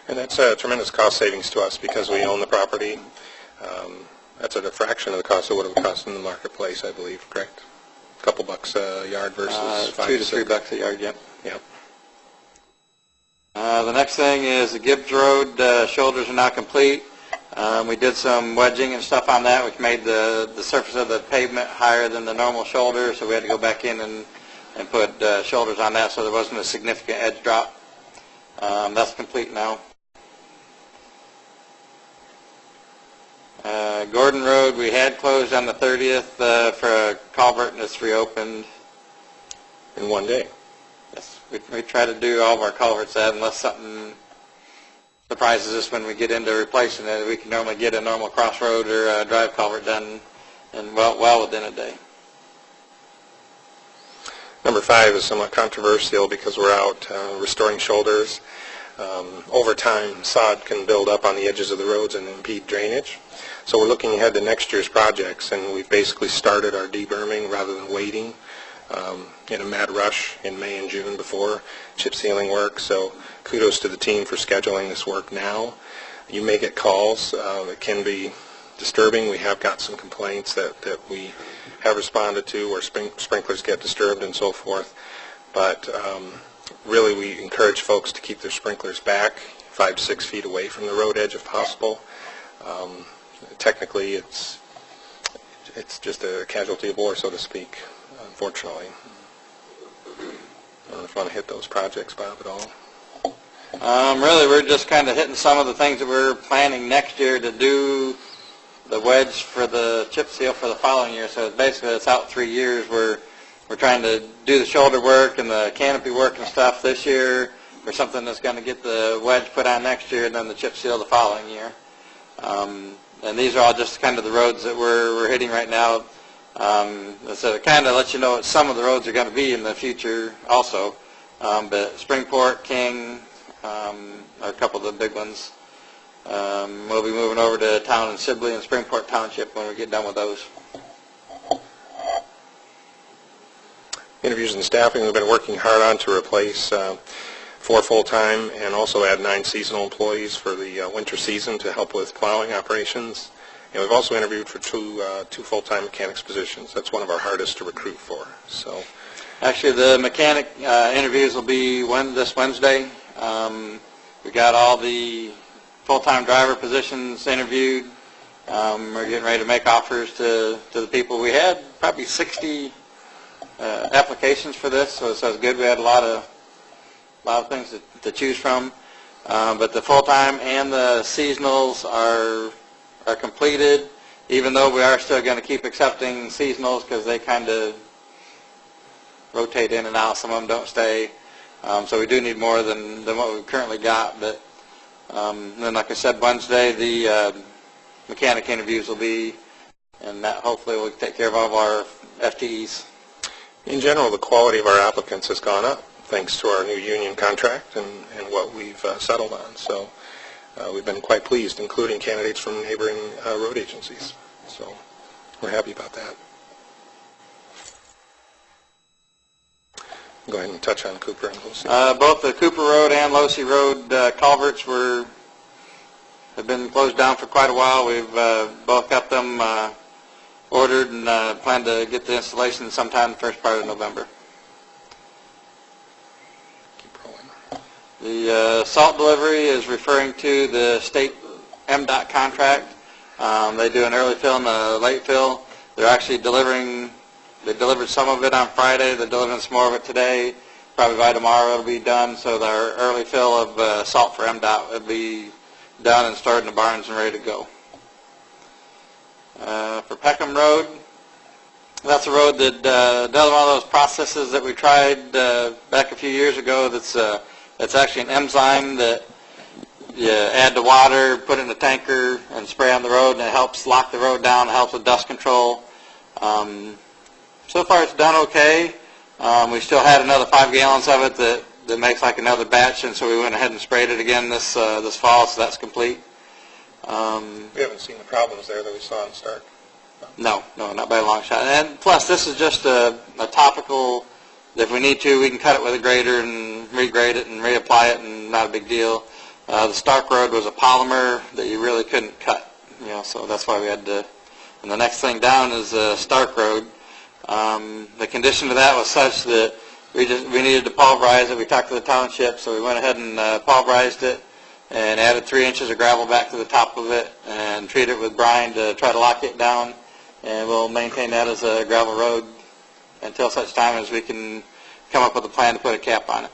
And that's a tremendous cost savings to us because we own the property. That's at a fraction of the cost of what it would cost in the marketplace, I believe, correct? A couple bucks a yard versus $5 to $3 a yard, yep. Yep. The next thing is the Gibbs Road shoulders are now complete. We did some wedging and stuff on that, which made the surface of the pavement higher than the normal shoulder, so we had to go back in and put shoulders on that so there wasn't a significant edge drop. That's complete now. Gordon Road, we had closed on the 30th for a culvert, and it's reopened. In one day? Yes. We try to do all of our culverts that unless something surprises us when we get into replacing it. We can normally get a normal crossroad or a drive culvert done in well within a day. Number 5 is somewhat controversial because we're out restoring shoulders. Over time, sod can build up on the edges of the roads and impede drainage. So we're looking ahead to next year's projects, and we've basically started our deberming rather than waiting in a mad rush in May and June before chip sealing work. So kudos to the team for scheduling this work now. You may get calls. It can be disturbing. We have got some complaints that we have responded to where sprinklers get disturbed and so forth. But really we encourage folks to keep their sprinklers back 5 to 6 feet away from the road edge if possible. Technically it's just a casualty of war, so to speak, unfortunately. I don't know if you want to hit those projects, Bob, at all. Really, we're just kind of hitting some of the things that we're planning next year to do the wedge for the chip seal for the following year. So basically, it's out 3 years. We're trying to do the shoulder work and the canopy work and stuff this year for something that's going to get the wedge put on next year and then the chip seal the following year. And these are all just kind of the roads that we're hitting right now. So it kind of lets you know what some of the roads are going to be in the future also. But Springport, King are a couple of the big ones. We'll be moving over to town in Sibley and Springport Township when we get done with those. Interviews and staffing we've been working hard on to replace 4 full-time and also add 9 seasonal employees for the winter season to help with plowing operations. And we've also interviewed for two full-time mechanics positions. That's one of our hardest to recruit for. So, actually, the mechanic interviews will be this Wednesday. We got all the full-time driver positions interviewed. We're getting ready to make offers to the people. We had probably 60 applications for this, so it's good. We had a lot of things to choose from. But the full-time and the seasonals are completed, even though we are still going to keep accepting seasonals because they kind of rotate in and out. Some of them don't stay. So we do need more than what we've currently got. But then, like I said, Wednesday the mechanic interviews will be, and that hopefully will take care of all of our FTEs. In general, the quality of our applicants has gone up thanks to our new union contract and what we've settled on. So we've been quite pleased, including candidates from neighboring road agencies. So we're happy about that. Go ahead and touch on Cooper and Losey. Both the Cooper Road and Losey Road culverts have been closed down for quite a while. We've both got them ordered and plan to get the installation sometime the first part of November. Keep rolling. The salt delivery is referring to the state MDOT contract. They do an early fill and a late fill. They're actually delivering. They delivered some of it on Friday. They're delivering some more of it today. Probably by tomorrow it'll be done. So our early fill of salt for MDOT will be done and stored in the barns and ready to go. For Peckham Road, that's a road that does one of those processes that we tried back a few years ago. That's actually an enzyme that you add the water, put it in a tanker, and spray on the road, and it helps lock the road down. It helps with dust control. So far, it's done okay. We still had another 5 gallons of it that makes like another batch, and so we went ahead and sprayed it again this fall, so that's complete. We haven't seen the problems there that we saw in Stark. No, not by a long shot. And plus, this is just a topical. If we need to, we can cut it with a grader and regrade it and reapply it, and not a big deal. The Stark Road was a polymer that you really couldn't cut, so that's why we had to. And the next thing down is Stark Road. The condition of that was such that we needed to pulverize it. We talked to the township, so we went ahead and pulverized it and added 3 inches of gravel back to the top of it and treated it with brine to try to lock it down. And we'll maintain that as a gravel road until such time as we can come up with a plan to put a cap on it.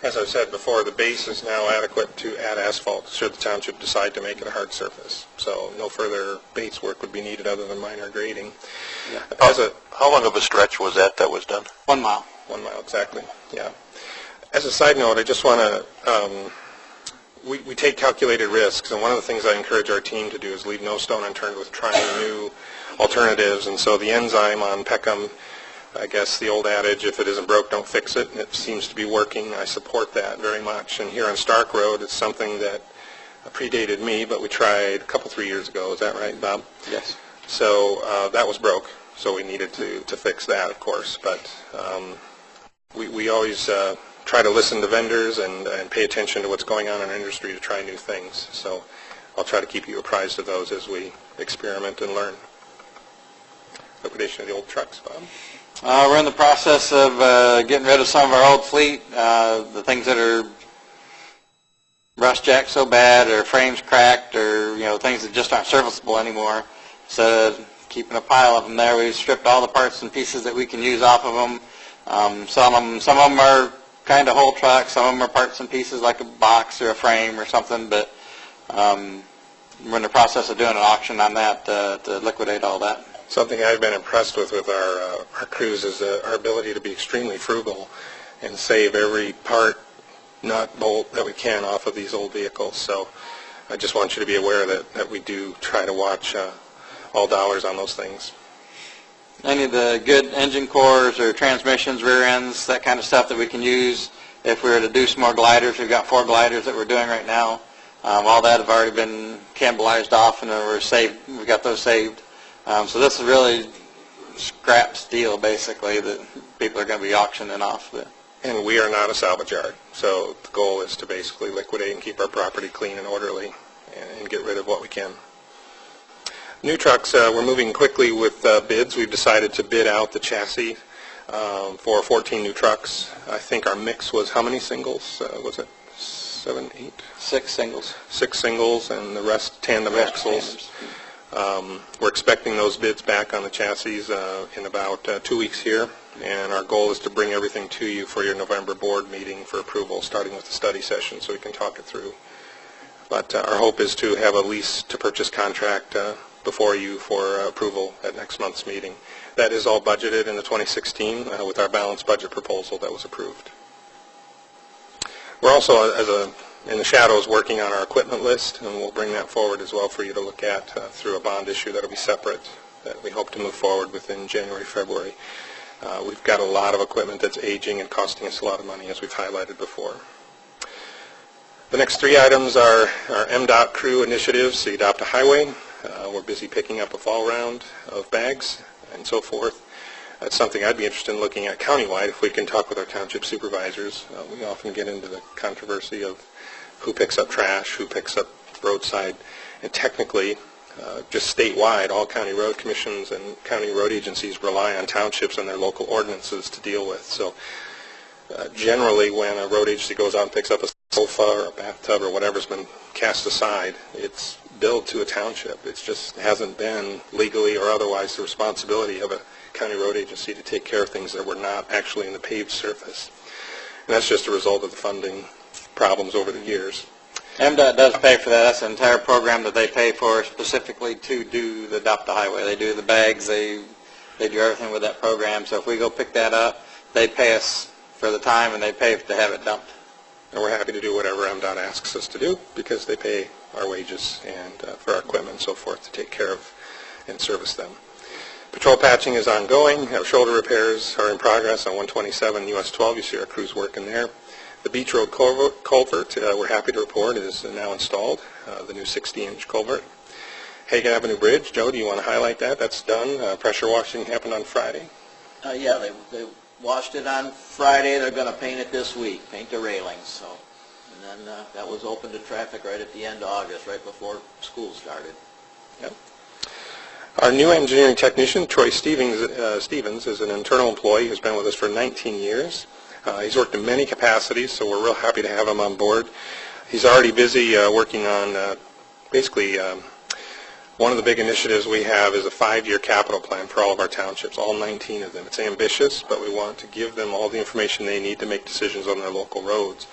As I said before, the base is now adequate to add asphalt should the township decide to make it a hard surface. So no further base work would be needed other than minor grading. Yeah. How long of a stretch was that was done? 1 mile. 1 mile, exactly, yeah. As a side note, I just want to, we take calculated risks, and one of the things I encourage our team to do is leave no stone unturned with trying new alternatives. And so the enzyme on Peckham, I guess the old adage, if it isn't broke, don't fix it, and it seems to be working. I support that very much. And here on Stark Road, it's something that predated me, but we tried a couple, 3 years ago. Is that right, Bob? Yes. So that was broke, so we needed to fix that, of course. But we always try to listen to vendors and pay attention to what's going on in our industry to try new things. So I'll try to keep you apprised of those as we experiment and learn. Liquidation of the old trucks, Bob? We're in the process of getting rid of some of our old fleet, the things that are rust jacked so bad or frames cracked or, things that just aren't serviceable anymore. So keeping a pile of them there, we've stripped all the parts and pieces that we can use off of them. Some of them are kind of whole trucks, some of them are parts and pieces like a box or a frame or something, but we're in the process of doing an auction on that to liquidate all that. Something I've been impressed with our crews is our ability to be extremely frugal and save every part, nut, bolt that we can off of these old vehicles. So I just want you to be aware that we do try to watch all dollars on those things. Any of the good engine cores or transmissions, rear ends, that kind of stuff that we can use if we were to do some more gliders. We've got 4 gliders that we're doing right now. All that have already been cannibalized off and we're saved. We've got those saved. So this is really scrap steel, basically, that people are going to be auctioning off. And we are not a salvage yard, so the goal is to basically liquidate and keep our property clean and orderly and get rid of what we can. New trucks, we're moving quickly with bids. We've decided to bid out the chassis for 14 new trucks. I think our mix was how many singles? Was it 7, 8? 6 singles. 6 singles and the rest tandem axles. We're expecting those bids back on the chassis in about 2 weeks here, and our goal is to bring everything to you for your November board meeting for approval, starting with the study session so we can talk it through. But our hope is to have a lease to purchase contract before you for approval at next month's meeting. That is all budgeted in the 2016 with our balanced budget proposal that was approved. We're also, in the shadows, working on our equipment list, and we'll bring that forward as well for you to look at through a bond issue that will be separate that we hope to move forward within January, February. We've got a lot of equipment that's aging and costing us a lot of money, as we've highlighted before. The next 3 items are our MDOT crew initiatives, the Adopt a Highway. We're busy picking up a fall round of bags and so forth. That's something I'd be interested in looking at countywide if we can talk with our township supervisors. We often get into the controversy of who picks up trash, who picks up roadside, and technically, just statewide, all county road commissions and county road agencies rely on townships and their local ordinances to deal with. So generally, when a road agency goes out and picks up a sofa or a bathtub or whatever's been cast aside, it's billed to a township. It just hasn't been legally or otherwise the responsibility of a county road agency to take care of things that were not actually in the paved surface. And that's just a result of the funding problems over the years. MDOT does pay for that. That's an entire program that they pay for specifically to do the Adopt a Highway. They do the bags, they do everything with that program. So if we go pick that up, they pay us for the time and they pay to have it dumped. and we're happy to do whatever MDOT asks us to do because they pay our wages and for our equipment and so forth to take care of and service them. Patrol patching is ongoing. Our shoulder repairs are in progress on 127 US 12. You see our crews working there. The Beach Road culvert, we're happy to report, is now installed, the new 60-inch culvert. Hague Avenue Bridge, Joe, do you want to highlight that? That's done. Pressure washing happened on Friday. Yeah, they washed it on Friday. They're going to paint it this week, paint the railings. So, and then that was open to traffic right at the end of August, right before school started. Yep. Our new engineering technician, Troy Stevens, is an internal employee who's been with us for 19 years. He's worked in many capacities, so we're real happy to have him on board. He's already busy working on basically one of the big initiatives we have is a 5-year capital plan for all of our townships, all 19 of them. It's ambitious, but we want to give them all the information they need to make decisions on their local roads.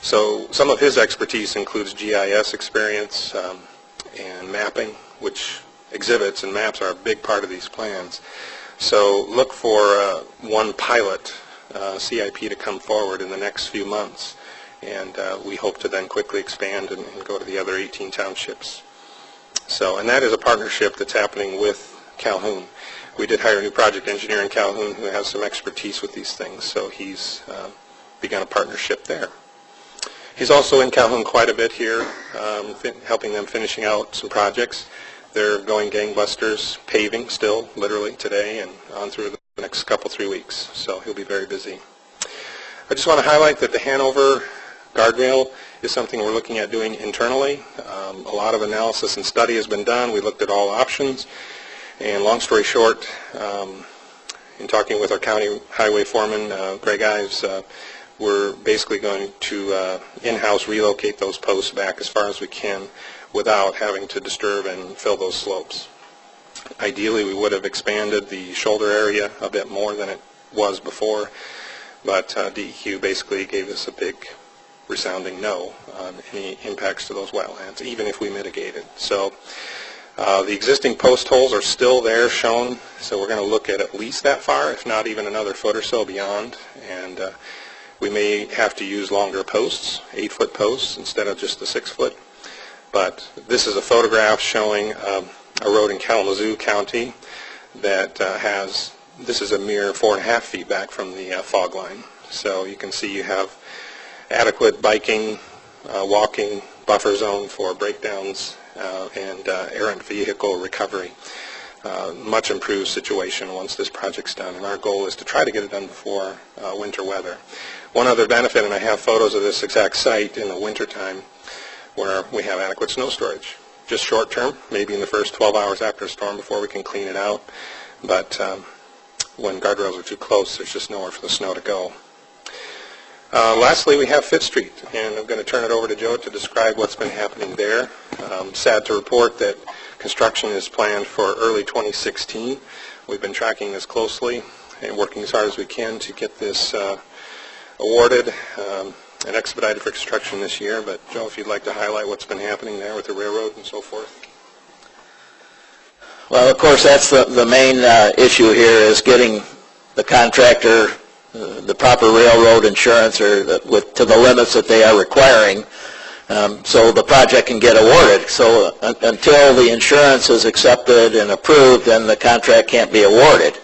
So some of his expertise includes GIS experience and mapping, which exhibits and maps are a big part of these plans. So look for one pilot CIP to come forward in the next few months, and we hope to then quickly expand and go to the other 18 townships. So, and that is a partnership that's happening with Calhoun. We did hire a new project engineer in Calhoun who has some expertise with these things, so he's begun a partnership there. He's also in Calhoun quite a bit here, helping them finishing out some projects. They're going gangbusters, paving still, literally, today and on through the next 3 weeks, so he'll be very busy. I just want to highlight that the Hanover guardrail is something we're looking at doing internally. A lot of analysis and study has been done. We looked at all options, and long story short, in talking with our county highway foreman, Greg Ives, we're basically going to in-house relocate those posts back as far as we can without having to disturb and fill those slopes. Ideally, we would have expanded the shoulder area a bit more than it was before, but DEQ basically gave us a big resounding no on any impacts to those wetlands, even if we mitigated. So the existing post holes are still there shown, so we're going to look at least that far, if not even another foot or so beyond, and we may have to use longer posts, 8-foot posts, instead of just the 6-foot. But this is a photograph showing a road in Kalamazoo County that this is a mere 4.5 feet back from the fog line. So you can see you have adequate biking, walking buffer zone for breakdowns and errant vehicle recovery. Much improved situation once this project's done, and our goal is to try to get it done before winter weather. One other benefit, and I have photos of this exact site in the wintertime, where we have adequate snow storage. Just short term, maybe in the first 12 hours after a storm before we can clean it out, but when guardrails are too close, there's just nowhere for the snow to go. Lastly, we have Fifth Street, and I'm going to turn it over to Joe to describe what's been happening there. Sad to report that construction is planned for early 2016. We've been tracking this closely and working as hard as we can to get this awarded and expedited for construction this year. But Joe, if you'd like to highlight what's been happening there with the railroad and so forth. Well, of course, that's the main issue here is getting the contractor the proper railroad insurance or to the limits that they are requiring, so the project can get awarded. So until the insurance is accepted and approved, then the contract can't be awarded.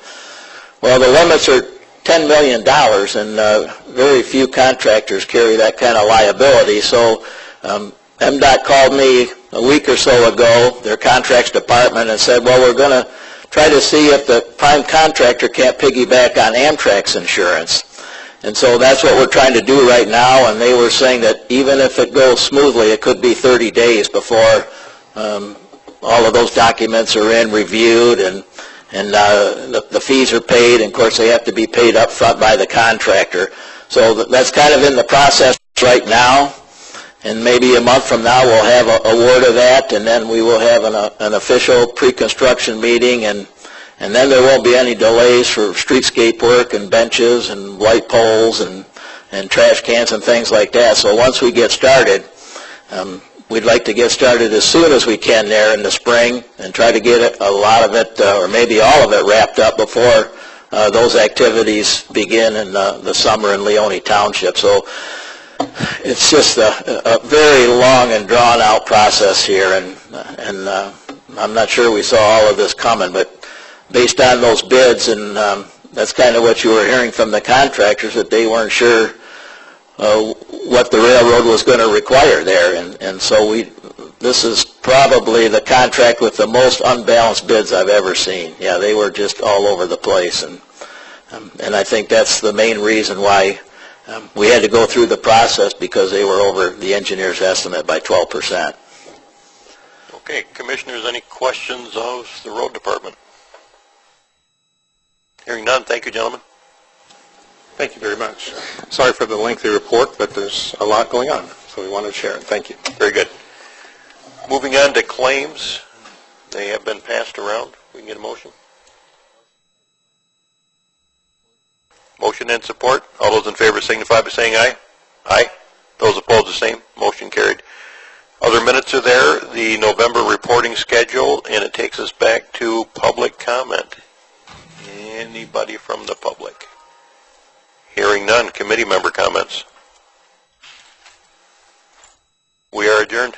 Well, the limits are $10 million, and very few contractors carry that kind of liability. So MDOT called me a week or so ago, their contracts department, and said, well, we're going to try to see if the prime contractor can't piggyback on Amtrak's insurance. And so that's what we're trying to do right now, and they were saying that even if it goes smoothly, it could be 30 days before all of those documents are in, reviewed, and the fees are paid, and of course they have to be paid up front by the contractor. So that's kind of in the process right now, and maybe a month from now we'll have a word of that, and then we will have an official pre-construction meeting, and then there won't be any delays for streetscape work and benches and light poles and trash cans and things like that. So once we get started, we'd like to get started as soon as we can there in the spring and try to get a lot of it, or maybe all of it, wrapped up before those activities begin in the summer in Leone Township. So it's just a very long and drawn-out process here, and I'm not sure we saw all of this coming, but based on those bids, and that's kind of what you were hearing from the contractors, that they weren't sure what the railroad was going to require there, and so this is probably the contract with the most unbalanced bids I've ever seen. Yeah, they were just all over the place, and I think that's the main reason why we had to go through the process, because they were over the engineer's estimate by 12%. Okay, Commissioners, any questions of the road department? Hearing none, thank you, gentlemen. Thank you very much. Sorry for the lengthy report, but there's a lot going on, so we wanted to share it. Thank you. Very good. Moving on to claims. They have been passed around. We can get a motion. Motion and support. All those in favor signify by saying aye. Aye. Those opposed, the same. Motion carried. Other minutes are there, the November reporting schedule, and it takes us back to public comment. Anybody from the public? Hearing none. Committee member comments. We are adjourned.